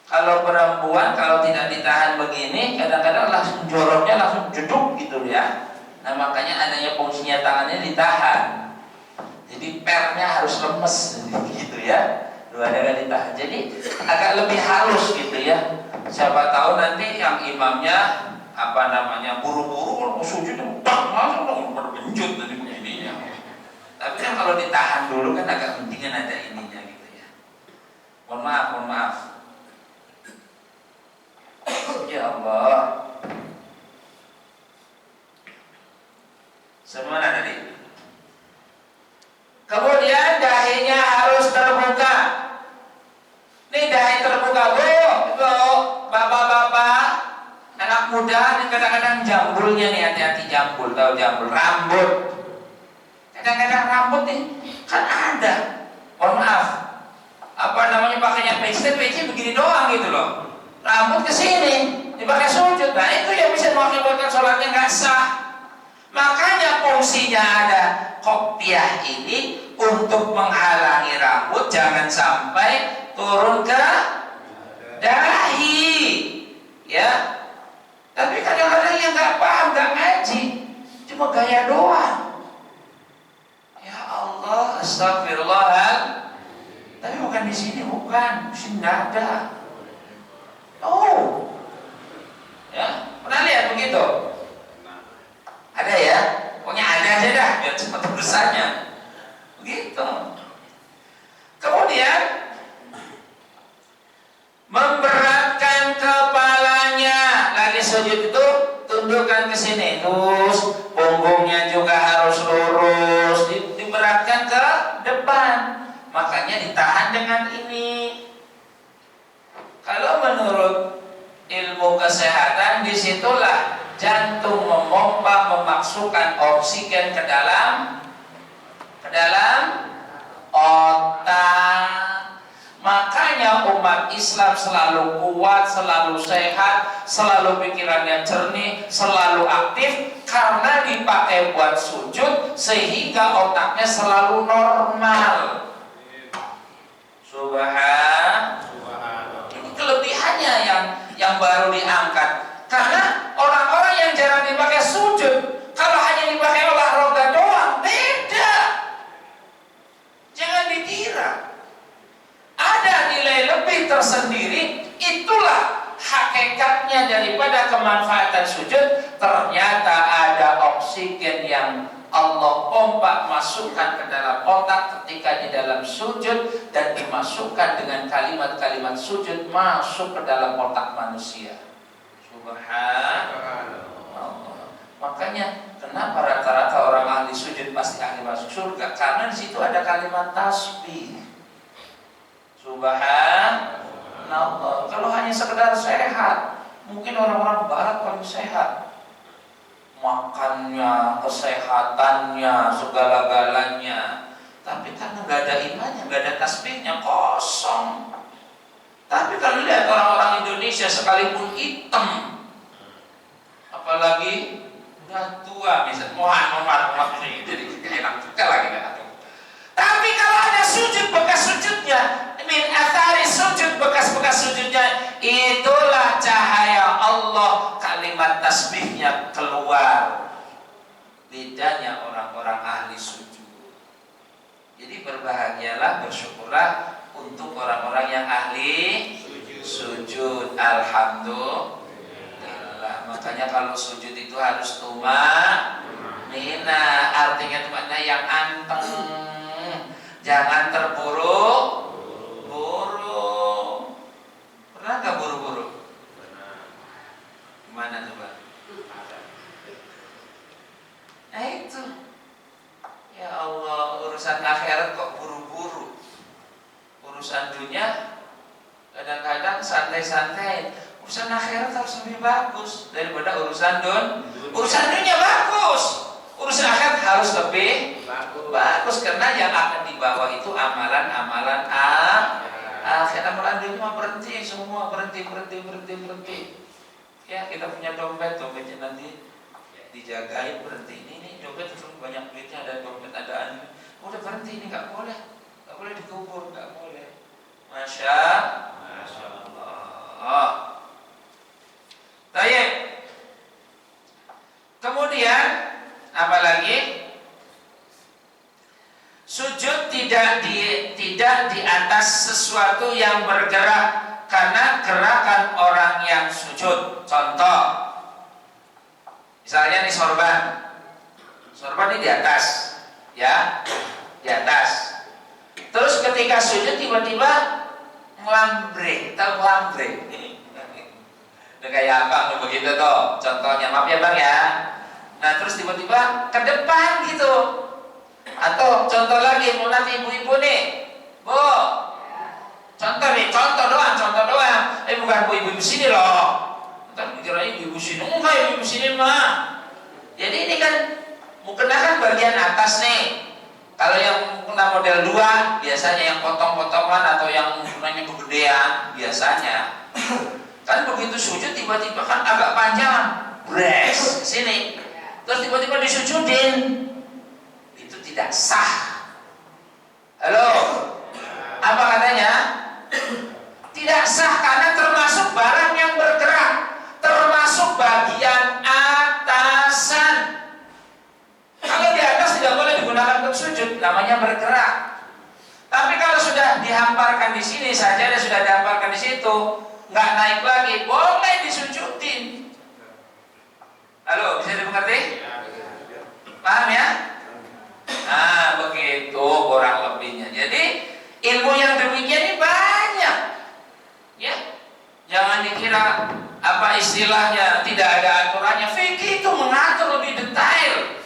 Kalau perempuan kalau tidak ditahan begini, kadang-kadang langsung joroknya langsung jeduk gitu ya. Nah makanya adanya fungsinya tangannya ditahan. Jadi pernya harus lemes gitu ya. Dua-duanya ditahan. Jadi agak lebih halus gitu ya. Siapa tahu nanti yang imamnya buru-buru sujud langsung berbenjut tadi begininya. Tapi kan kalau ditahan dulu kan agak mendingan ada ininya gitu ya. Mohon maaf. Ya Allah. Semua tadi. Kemudian dahinya harus terbuka. Nih dahi terbuka, Bu, bapak-bapak, anak muda, ini kadang-kadang jambulnya nih, hati-hati jambul, tahu jambul, rambut. Kadang-kadang rambut nih kan ada. Mohon maaf. Pakainya peci begini doang gitu loh. Rambut ke sini, dipakai sujud. Nah, itu yang bisa mengakibatkan sholatnya nggak sah. Makanya fungsinya ada kopiah ini untuk menghalangi rambut jangan sampai turun ke dahi, ya. Tapi kadang-kadang yang nggak paham, nggak ngaji, cuma gaya doang. Ya Allah, astagfirullah. Tapi bukan di sini, bukan ada. Oh, ya, pernah lihat begitu? Ada ya, pokoknya ada aja dah, biar cepat urusannya. Begitu. Kemudian memberatkan kepalanya, lagi sujud itu tundukkan ke sini, terus punggungnya juga harus lurus, diberatkan ke depan. Makanya ditahan dengan ini. Kalau menurut ilmu kesehatan, disitulah jantung memompa, memasukkan oksigen ke dalam otak. Makanya umat Islam selalu kuat, selalu sehat, selalu pikirannya jernih, selalu aktif karena dipakai buat sujud sehingga otaknya selalu normal. Subhanallah. Ini kelebihannya yang baru diangkat. Karena orang-orang yang jarang dipakai sujud, kalau hanya dipakai olahraga doang, beda. Jangan dikira. Ada nilai lebih tersendiri, itulah hakikatnya daripada kemanfaatan sujud. Ternyata ada oksigen yang Allah pompa masukkan ke dalam otak ketika di dalam sujud dan dimasukkan dengan kalimat-kalimat sujud masuk ke dalam otak manusia. Subhanallah. Makanya kenapa rata-rata orang ahli sujud pasti ahli masuk surga? Karena di situ ada kalimat tasbih. Subhanallah. Kalau hanya sekedar sehat, mungkin orang-orang barat paling sehat. Makannya, kesehatannya, segala-galanya. Tapi karena nggak ada imannya, nggak ada tasbihnya, kosong. Tapi kalau lihat orang-orang Indonesia sekalipun hitam, apalagi udah tua, misalnya mohon jadi enak juga lagi kan. Tapi kalau ada sujud, bekas sujudnya, min athari sujud, bekas-bekas sujudnya, itulah cahaya Allah, kalimat tasbihnya keluar. Bedanya orang-orang ahli sujud. Jadi berbahagialah, bersyukurlah untuk orang-orang yang ahli sujud. Alhamdulillah. Makanya kalau sujud itu harus tumanina, artinya tumanina yang anteng. Jangan terburu-buru. Pernah nggak buru-buru? Gimana coba? Nah itu. Ya Allah, urusan akhirat kok buru-buru. Urusan dunia kadang-kadang santai-santai. Urusan akhirat harus lebih bagus daripada urusan dunia bagus. Urusan akhirat harus lebih bagus karena yang akan dibawa itu amalan-amalan akhirat. Amalan dunia berhenti, semua berhenti. Ya kita punya dompetnya nanti dijagain, berhenti. Ini dompet itu banyak duitnya, ada dompet, ada udah berhenti, ini nggak boleh dikubur, nggak boleh. Masya Allah. atas sesuatu yang bergerak karena gerakan orang yang sujud. Contoh, misalnya nih sorban. Sorban ini di atas, ya, di atas. Terus ketika sujud tiba-tiba ngelambre, tahu ngelambre? Udah kayak abang begitu tuh, contohnya, maaf ya bang ya. Nah terus tiba-tiba ke depan gitu. Atau contoh lagi, mau nanti ibu-ibu nih, bu, contoh nih, contoh doang. Bukan bu ibu sini loh. Ntar dikira ibu sini, enggak ibu sini mah. Jadi ini kan mukena kan bagian atas nih. Kalau yang kena model 2 biasanya yang potong-potongan atau yang ukurannya kegedean biasanya. Kan begitu sujud tiba-tiba kan agak panjang, bres sini. Terus tiba-tiba disujudin. Itu tidak sah. Halo. Apa katanya? Tidak sah karena termasuk barang yang bergerak, termasuk bagian atasan. Kalau di atas tidak boleh digunakan untuk sujud, namanya bergerak. Tapi kalau sudah dihamparkan di sini saja, dan sudah dihamparkan di situ, nggak naik lagi, boleh disujudin. Halo, bisa dimengerti? Paham ya? Nah, begitu kurang lebihnya. Jadi ilmu yang demikian ini banyak, ya. Jangan dikira apa istilahnya tidak ada aturannya. Fikih itu mengatur lebih detail.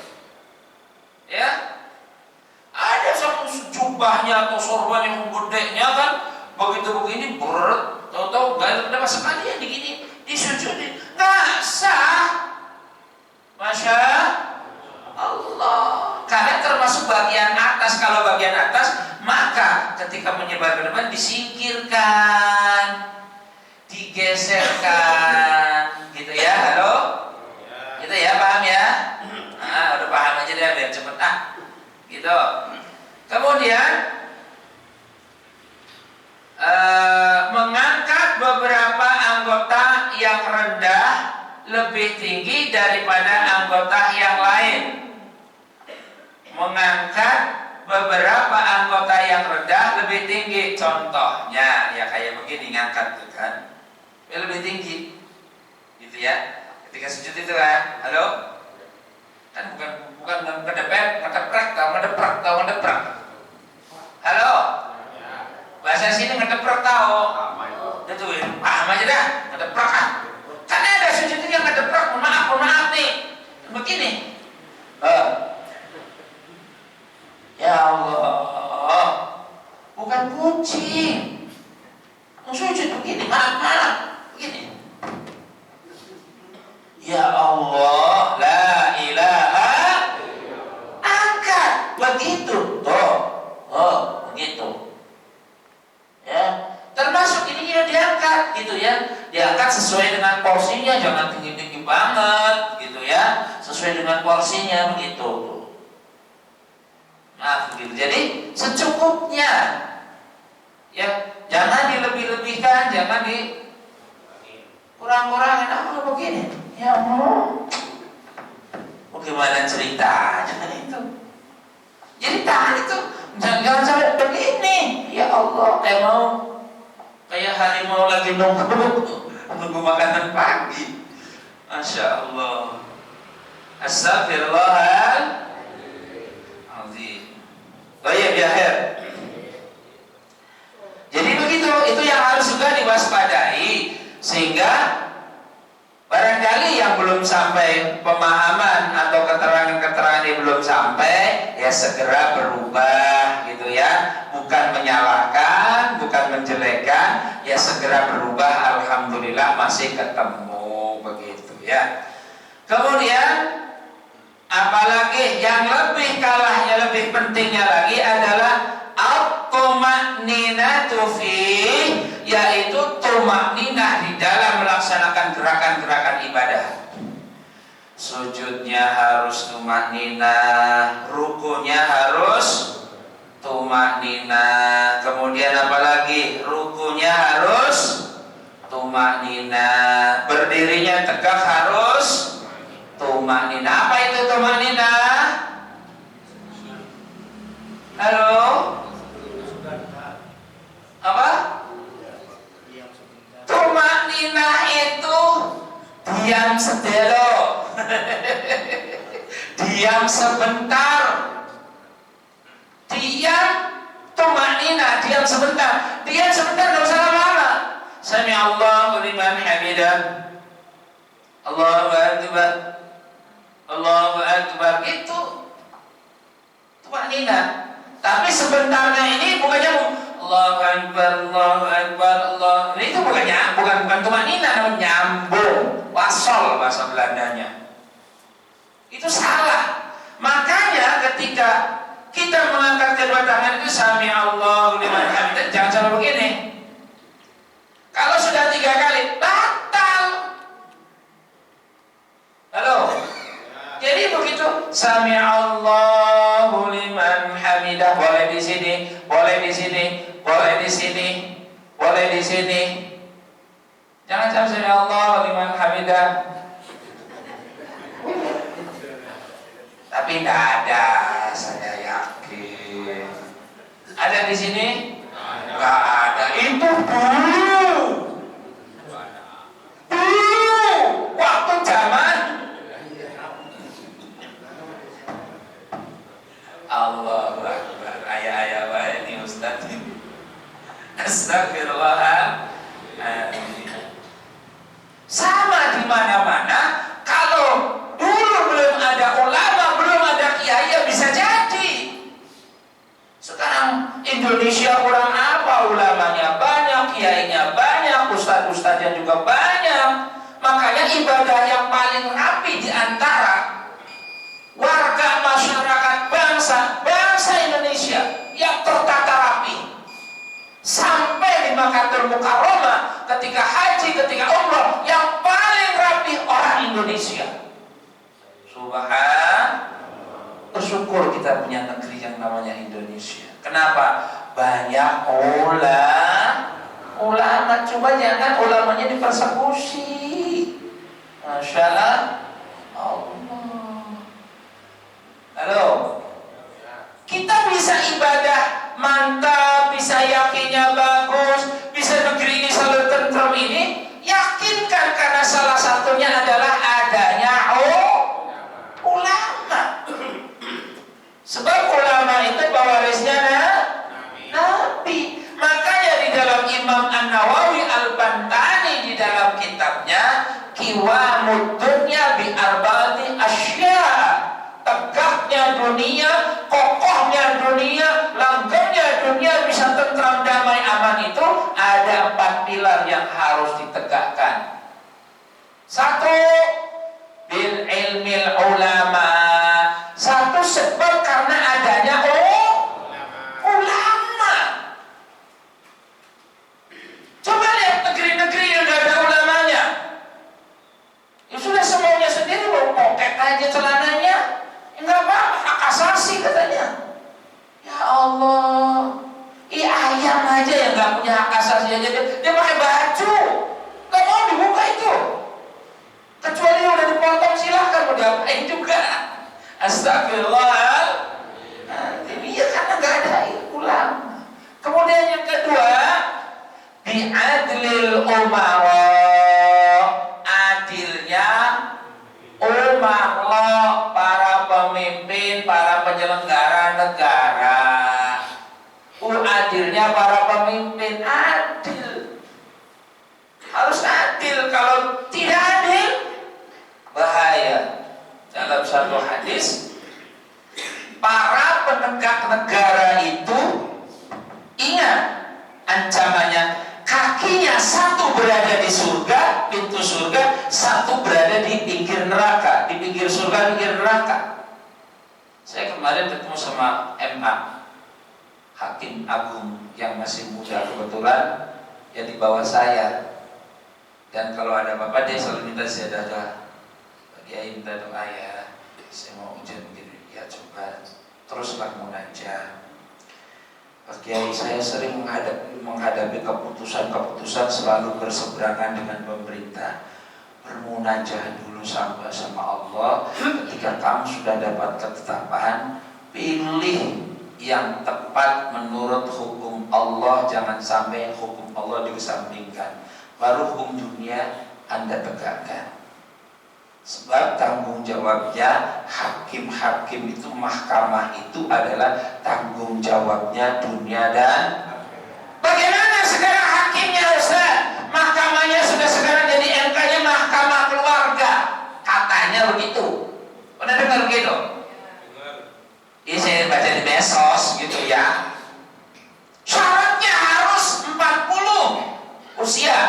Ya, ada satu jubahnya atau sorban yang gedenya kan begitu begini berat, tahu-tahu gak ada sekali yang begini disujudin, nggak sah. Masya Allah, karena termasuk bagian atas. Kalau bagian atas, maka ketika menyebar ke depan disingkirkan, digeserkan, gitu ya. Halo, gitu ya, paham ya? Nah, udah paham aja deh biar cepet gitu. Kemudian mengangkat beberapa anggota yang rendah lebih tinggi daripada anggota yang lain. Mengangkat beberapa anggota yang rendah lebih tinggi. Contohnya ya kayak begini, ngangkat tuh kan, lebih tinggi, gitu ya. Ketika sujud itu kan, halo. Kan bukan ngedeprak, tahu ngedeprak. Halo. Bahasa sini ngedeprak tahu. Itu paham aja dah, ngedeprak kan. Karena ada sujud yang ngedeprak, mohon maaf nih. Begini. Ya Allah. Bukan kucing. Sujud begini, maaf. Begini. Ya Allah, la ilaha, angkat begitu, begitu. Ya, termasuk ini ya diangkat, gitu ya, diangkat sesuai dengan porsinya, jangan tinggi-tinggi banget, gitu ya, sesuai dengan porsinya begitu. Nah, begitu. Jadi secukupnya, ya, jangan dilebih-lebihkan, jangan kurang-kurangin. Apa begini? Ya Allah, bagaimana ceritanya itu? Jadi tangan itu jangan sampai begini. Ya Allah, kayak harimau lagi nunggu makanan pagi. Masya Allah. Astagfirullahaladzim. Baik di akhir. Jadi begitu, itu yang harus juga diwaspadai, sehingga barangkali yang belum sampai pemahaman atau keterangan-keterangan yang belum sampai, ya segera berubah, gitu ya. Bukan menyalahkan, bukan menjelekkan, ya segera berubah. Alhamdulillah masih ketemu, begitu ya. Kemudian apalagi yang lebih kalahnya, lebih pentingnya lagi adalah at-tuma'ninatu fi, yaitu tumakninah di dalam melaksanakan gerakan-gerakan ibadah. Sujudnya harus tumakninah, rukunya harus tumakninah, kemudian apalagi rukunya harus tumakninah, berdirinya tegak harus tumakninah. Apa itu tumakninah? Halo? diam sedelo. Diam sebentar. Diam tumanina, diam sebentar. Diam sebentar, enggak usah lama-lama. Sami Allahu liman hamidah. Allahu akbar. Allahu akbar. Itu tumanina. Tapi sebentarnya ini bukannya Allahu akbar, Allahu akbar, Allah. Itu bukan tumanina, namanya nyambung. Wasol bahasa Belandanya. Itu salah. Makanya ketika kita mengangkat kedua tangan itu sami Allahu liman hamidah, jangan sampai begini. Kalau sudah 3 kali batal. Halo. Jadi begitu sami Allahu liman hamidah, boleh di sini, boleh di sini, boleh di sini, boleh di sini. Jangan sami Allahu liman hamidah. Tapi tidak ada, saya yakin. Ada di sini? Enggak ada. Itu dulu. Dulu waktu zaman Allahu Akbar. Ayah-ayah ini Ustaz. Astagfirullah. Sama di mana-mana. Kalau dulu belum ada ulama, belum ada kiai, ya bisa jadi. Sekarang Indonesia kurang apa? Ulamanya banyak, kiainya banyak, ustadz-ustadznya juga banyak. Makanya ibadah yang paling rapi di antara warga masyarakat bangsa Indonesia yang tertata rapi. Sampai di Makkatul Mukarramah, ketika haji, ketika umrah, yang paling rapi orang Indonesia. Bersyukur kita punya negeri yang namanya Indonesia. Kenapa? Banyak ulama. Coba jangan ulamanya dipersekusi. Masya Allah. Halo. Kita bisa ibadah mantap, bisa yakinnya bagus, bisa negeri ini selalu tentram ini. Yakinkan karena salah satunya adalah adanya ulama. Sebab ulama itu pewarisnya Nabi. Makanya di dalam Imam An-Nawawi Al-Bantani di dalam kitabnya Qiwamud Dunya bi arba'ati asya, tegaknya dunia, kokohnya dunia, langgengnya dunia bisa tentram, damai, aman itu ada 4 pilar yang harus ditegakkan. 1, bil ilmil ulama. 1 sebab karena adanya ulama. Coba lihat negeri-negeri yang tidak ada ulamanya. Ya sudah semuanya sendiri, mau poket aja celananya. Enggak apa-apa, hak asasi katanya. Ya Allah, ayam aja yang nggak punya hak asasi aja dia pakai baju, nggak mau dibuka itu. Kecuali udah dipotong silahkan mau diapain juga. Astagfirullah. Ini ya karena nggak ada ulama. Kemudian yang kedua, bi'adlil umara, adilnya umara, para pemimpin, para penyelenggara negara. Adilnya para pemimpin, adil. Harus adil. Kalau tidak adil, bahaya. Dalam satu hadis, para penegak negara itu ingat ancamannya. Kakinya 1 berada di surga, pintu surga, 1 berada di pinggir neraka, di pinggir surga, pinggir neraka. Saya kemarin ketemu sama MA, Hakim Agung yang masih muda kebetulan, ya di bawah saya. Dan kalau ada apa-apa dia selalu minta ziyadah. Kiai minta doa ya, saya mau ujian begini, ya coba teruslah munajat. Pak Kiai, saya sering menghadapi keputusan-keputusan selalu berseberangan dengan pemerintah. Bermunajat dulu sama Allah. Ketika kamu sudah dapat ketetapan, pilih yang tepat menurut hukum Allah. Jangan sampai hukum Allah dikesampingkan. Baru hukum dunia Anda tegakkan. Sebab tanggung jawabnya hakim-hakim itu, mahkamah itu adalah tanggung jawabnya dunia dan bagaimana sekarang hakimnya Ustaz? Mahkamahnya sudah sekarang jadi MK-nya mahkamah keluarga. Katanya begitu. Pernah dengar begitu? Ini saya baca di medsos gitu ya. Syaratnya harus 40 usia.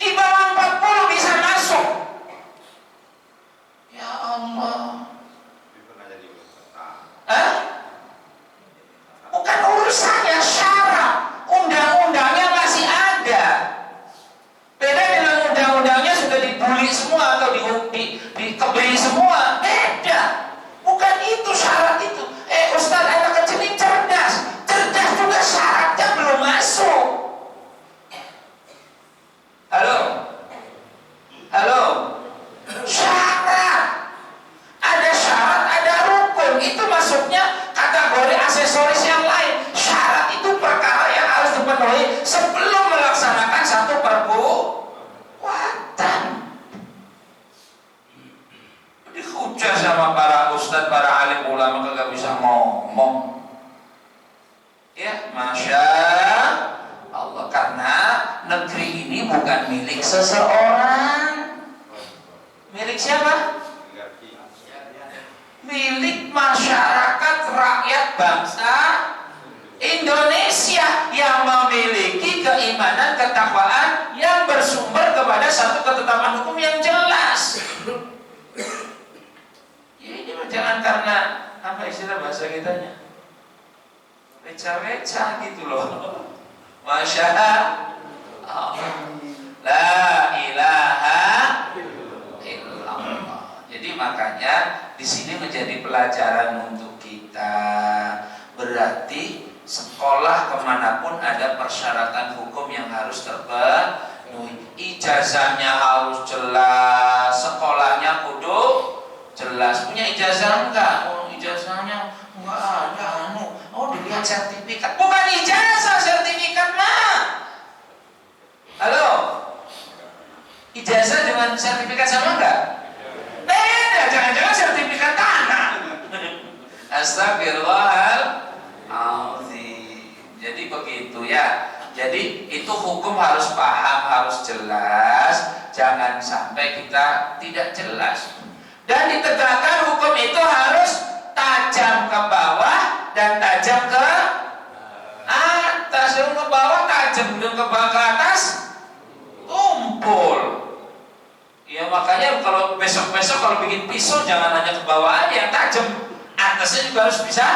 Di bawah 40 bisa masuk. Ya Allah. Hah? Bukan urusannya syarat. Undang-undangnya masih ada. Beda dengan undang-undangnya sudah dibully semua atau dikebeli semua. Beda. Bukan itu syarat itu. Ustaz, anak kecil ini cerdas. Cerdas juga syaratnya belum masuk. Halo? Halo? Syarat. Ada syarat, ada rukun. Itu masuknya kategori aksesoris yang lain. Syarat itu perkara yang harus dipenuhi sebelum melaksanakan satu perbuatan. Dihujah sama para ustadz, para alim ulama kagak bisa ngomong. Ya, Masya Allah, karena negeri ini bukan milik seseorang. Milik siapa? Milik masyarakat rakyat bangsa Indonesia yang memiliki keimanan, ketakwaan yang bersumber kepada satu ketetapan hukum yang jelas. Ya, ini jangan karena apa istilah bahasa kitanya, reca-reca gitu loh. Masya Allah, la ilaha illallah. Jadi makanya di sini menjadi pelajaran untuk kita. Berarti sekolah kemanapun ada persyaratan hukum yang harus terpenuhi. Ijazahnya harus jelas, sekolahnya kudu jelas. Punya ijazah enggak? Oh, ijazahnya enggak ada. Oh, dilihat sertifikat. Bukan ijazah, sertifikat mah. Halo? Ijazah dengan sertifikat sama enggak? Beda, jangan-jangan sertifikat tanah. Astagfirullahaladzim. Jadi begitu ya. Jadi itu hukum harus paham, harus jelas. Jangan sampai kita tidak jelas. Dan ditegakkan hukum itu harus tajam ke bawah dan tajam ke atas. Yang ke bawah tajam, dan ke bawah ke atas tumpul. Ya makanya kalau besok-besok kalau bikin pisau jangan hanya ke bawah aja yang tajam, atasnya juga harus bisa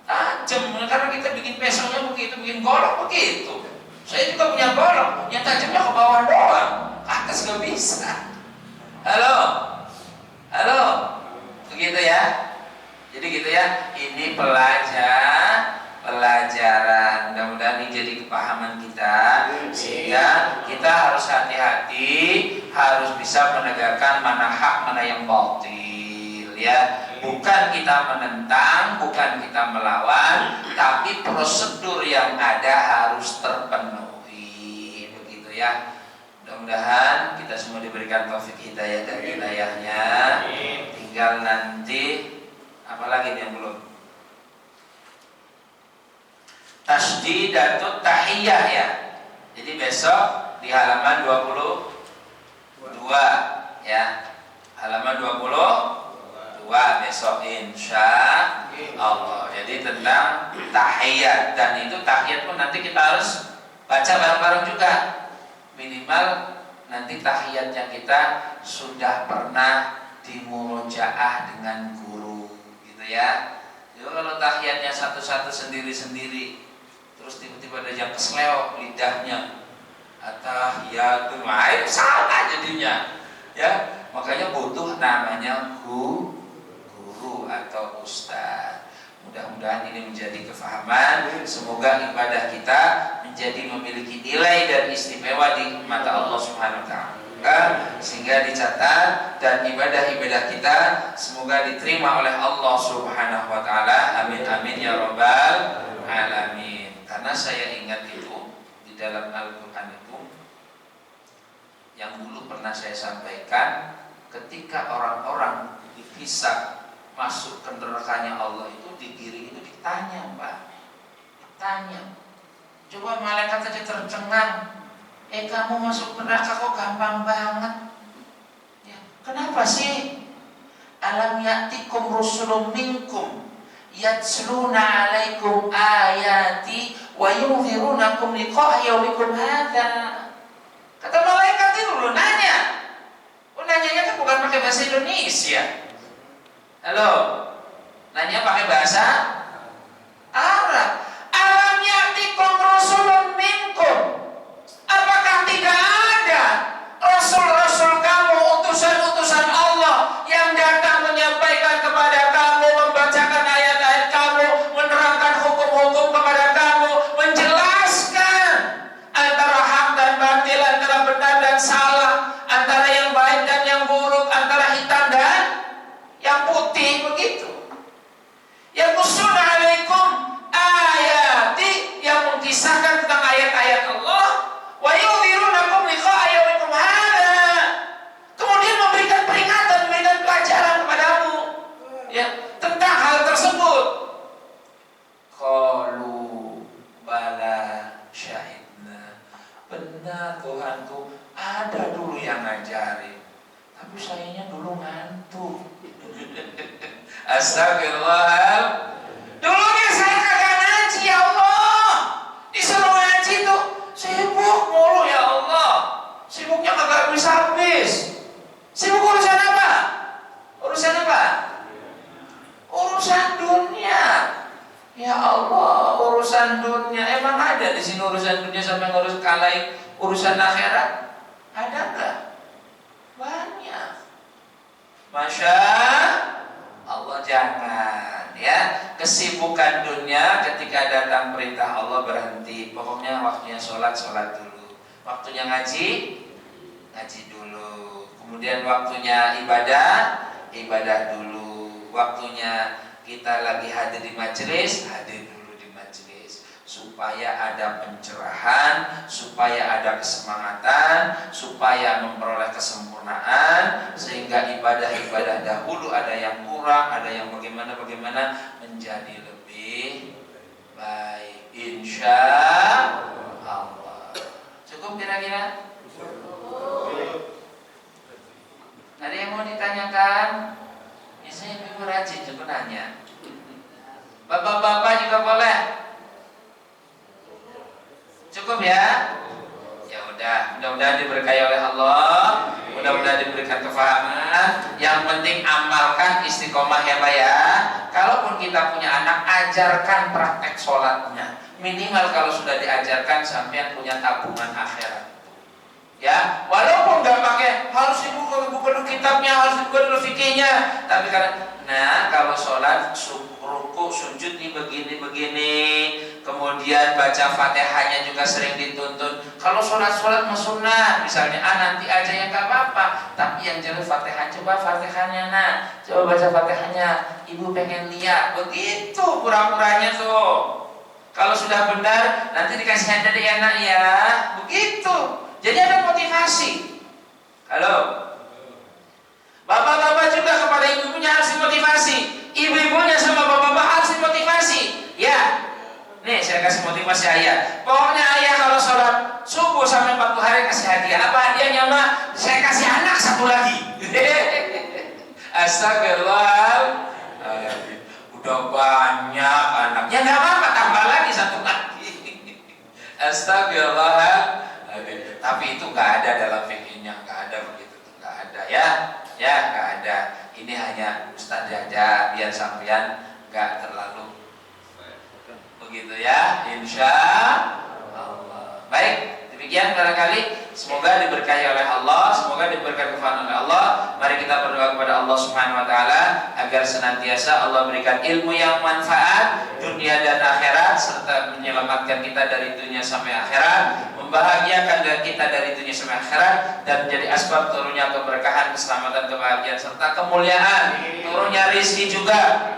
tajam. Karena kita bikin pisaunya begitu, bikin golok begitu. Saya juga punya golok, yang tajamnya ke bawah doang, ke atas nggak bisa. Halo, halo, begitu ya. Jadi gitu ya. Ini pelajaran. Mudah-mudahan ini jadi kepahaman kita, sehingga kita harus hati-hati, harus bisa menegakkan mana hak, mana yang batil, ya. Bukan kita menentang, bukan kita melawan, tapi prosedur yang ada harus terpenuhi, begitu ya. Mudah-mudahan kita semua diberikan taufik hidayah dan hidayahnya. Tinggal nanti apalagi yang belum, tasdidatut tahiyah ya. Jadi besok di halaman 22 ya. Halaman 22 besok insya Allah. Jadi tentang tahiyat, dan itu tahiyat pun nanti kita harus baca bareng-bareng juga. Minimal nanti tahiyatnya kita sudah pernah dimurojaah dengan guru gitu ya. Jadi kalau tahiyatnya satu-satu sendiri-sendiri, terus tiba-tiba ada yang kesleo lidahnya, atahiyatul ma'id, salah jadinya ya. Makanya butuh namanya guru atau ustaz. Mudah-mudahan ini menjadi kefahaman. Semoga ibadah kita menjadi memiliki nilai dan istimewa di mata Allah Subhanahu wa taala, sehingga dicatat, dan ibadah-ibadah kita semoga diterima oleh Allah Subhanahu wa taala. Amin amin ya rabbal alamin. Karena saya ingat itu di dalam Al-Qur'an itu yang dulu pernah saya sampaikan, ketika orang-orang dipisah masuk ke nerakanya Allah itu di diri itu ditanya, Pak. Ditanya. Coba malaikat saja tercengang. Kamu masuk neraka kok gampang banget. Ya, kenapa sih? Alam ya'tikum rusulun minkum yatsluna 'alaikum ayati wa yunzirunakum liqa'a yaumikum hadza. Kata malaikat itu lu nanya. Nanyanya kan bukan pakai bahasa Indonesia. Halo. Nanya pakai bahasa Arab. Alam ya'tikum rusulun minkum. Apakah tidak ada rasul-rasul kamu, utusan-utusan Allah yang datang menyampaikan kepada kamu, membacakan ayat-ayat kamu, menerangkan hukum-hukum kepada kamu, menjelaskan antara hak dan batil, antara benar dan salah, antara yang baik dan yang buruk, antara hitam dan yang putih, begitu. Yang usul alaikum ayati, yang mengkisahkan tentang ayat-ayat Allah, wa yudhirunakum liqa'a yaumikum hadza, kemudian memberikan peringatan, memberikan pelajaran kepadamu ya tentang hal tersebut. Qalu bala syahidna, benar Tuhanku, ada dulu yang ngajarin, tapi sayangnya dulu ngantuk. Astagfirullah. Dulunya saya kagak ngaji, ya Allah. Disuruh ngaji tuh sibuk mulu, ya Allah. Sibuknya kagak habis-habis. Sibuk urusan apa? Urusan apa? Urusan dunia. Ya Allah, urusan dunia. Emang ada di sini urusan dunia sampai ngurus kalahin urusan akhirat? Ada enggak? Banyak. Masya Allah, jangan ya. Kesibukan dunia ketika datang perintah Allah berhenti. Pokoknya waktunya sholat, sholat dulu. Waktunya ngaji, ngaji dulu. Kemudian waktunya ibadah, ibadah dulu. Waktunya kita lagi hadir di majelis, hadir dulu di majelis. Supaya ada pencerahan, supaya ada kesemangatan, supaya memperoleh kesempurnaan, sehingga ibadah-ibadah dahulu ada yang kurang, ada yang bagaimana menjadi lebih baik, insya Allah. Cukup kira-kira? Ada yang mau ditanyakan? Biasanya ibu rajin cukup nanya. Bapak-bapak juga boleh. Cukup ya? Ya udah, mudah-mudahan diberkahi oleh Allah, mudah-mudahan diberikan kefahaman. Yang penting amalkan, istiqomah ya Pak ya. Kalaupun kita punya anak, ajarkan praktek sholatnya. Minimal kalau sudah diajarkan, sampai punya tabungan akhirat. Ya, walaupun nggak pakai harus dibuka dulu kitabnya, harus dibuka dulu fikihnya, tapi karena kalau sholat ruku sujud nih begini, kemudian baca fatihahnya juga sering dituntun. Kalau sholat mah sunnah, misalnya nanti aja ya nggak apa-apa, tapi yang jelas fatihah, coba fatihahnya coba baca fatihahnya, ibu pengen lihat, begitu pura-puranya tuh. Kalau sudah benar nanti dikasih hadiah ya nak ya, begitu. Jadi ada motivasi. Halo. Bapak-bapak juga kepada ibu-ibunya harus dimotivasi. Ibu-ibunya sama bapak-bapak harus dimotivasi. Ya. Nih saya kasih motivasi ayah. Pokoknya ayah kalau sholat subuh sampai 40 hari kasih hadiah. Apa hadiahnya Mak? Saya kasih anak satu lagi. Astagfirullah. Udah banyak anaknya, nggak apa-apa, tambah lagi satu lagi. Astagfirullah. Tapi itu nggak ada dalam fikihnya, nggak ada begitu, nggak ada ya, nggak ada. Ini hanya Ustaz aja biar sampean nggak terlalu begitu ya, insya Allah. Baik, demikian barangkali. Semoga diberkahi oleh Allah, semoga diberikan kefahaman oleh Allah. Mari kita berdoa kepada Allah Subhanahu wa taala agar senantiasa Allah berikan ilmu yang manfaat dunia dan akhirat, serta menyelamatkan kita dari dunia sampai akhirat, membahagiakan kita dari dunia sampai akhirat, dan menjadi asbab turunnya keberkahan, keselamatan, kebahagiaan serta kemuliaan, turunnya rizki juga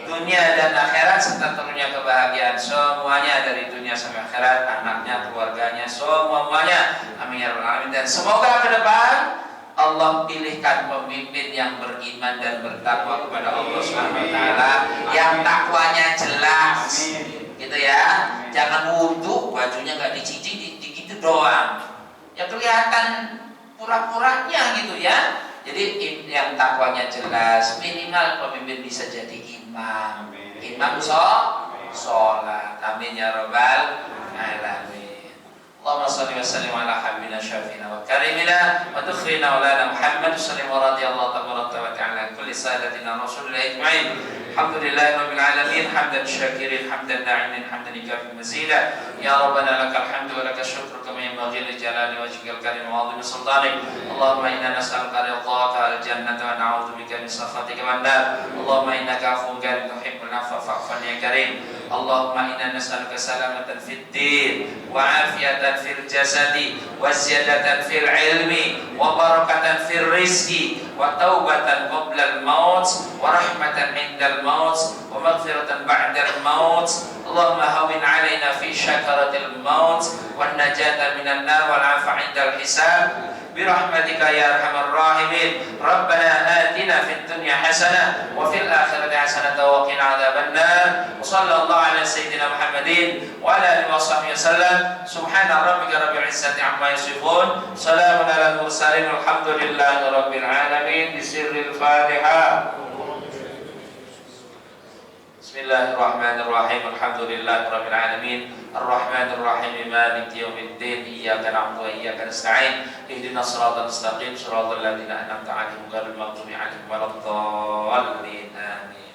dunia dan akhirat, serta turunnya kebahagiaan semuanya dari dunia sampai akhirat, anaknya, keluarganya, semuanya. Amin ya rabbal alamin. Dan semoga ke depan Allah pilihkan pemimpin yang beriman dan bertakwa kepada Allah Subhanahu wa taala, yang takwanya jelas. Gitu ya. Jangan wudhu bajunya nggak dicuci gitu doang. Ya kelihatan pura-puranya gitu ya. Jadi yang takwanya jelas, minimal pemimpin bisa jadi imam. Imam sholat. Amin ya rabbal alamin. Allahumma salli wa sallim ala habibina syafiina wa karimina wa tukhrina maulana Muhammad sallim wa radiyallahu tabaraka wa ta'ala kulli sadatina rasulillah ajma'in. Alhamdulillahi rabbil alamin, hamdan syakirin, hamdan na'imin, hamdan ikafi mazida. Ya rabbana lakal hamdu wa lakal syukru kama yanbaghi li jalali wajhikal karim wa 'azimi sultanik. Allahumma inna nas'aluka ridhaka wal jannata wa na'udzu bika min sakhatika wan nar. Allahumma innaka 'afuwwun karim tuhibbul 'afwa fa'fu 'anna ya karim. Allahumma inna nas'aluka salamatan fid din wa 'afiyatan fil jasadi wa ziyadatan fil ilmi wa barakatan fil rizqi wa taubatan qabla al maut wa rahmatan 'inda al maut wa maghfiratan ba'da al maut. Allahumma hawwin 'alaina fi syakaratil maut wan najata minan nar wal 'afwa 'inda al hisab birahmatika ya arhamar rahimin. Rabbana atina fid dunya hasanah wa fil akhirati hasanah wa qina adzabannar. Sallallahu ala sayyidina Muhammadin wa ala alihi washabbihi wasallam. Subhana rabbika rabbil izzati amma yasifun. Salamun alal mursalin walhamdulillahi rabbil alamin. Bisirril Fatihah. Bismillahirrahmanirrahim. Alhamdulillahi rabbil alamin. Ar-Rahmanir-Rahim. Maliki yaumiddin. Iyyaka na'budu wa iyyaka nasta'in. Ihdinas siratal mustaqim. Siratal ladzina an'amta 'alaihim ghairil maghdubi 'alaihim waladdallin. Amin.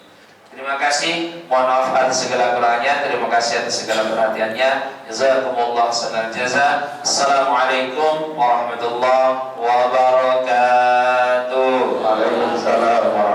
Terima kasih. Mohon maaf atas segala kurangnya. Terima kasih atas segala perhatiannya. Jazakumullah khairal jazaa. Assalamualaikum warahmatullahi wabarakatuh. Waalaikumsalam.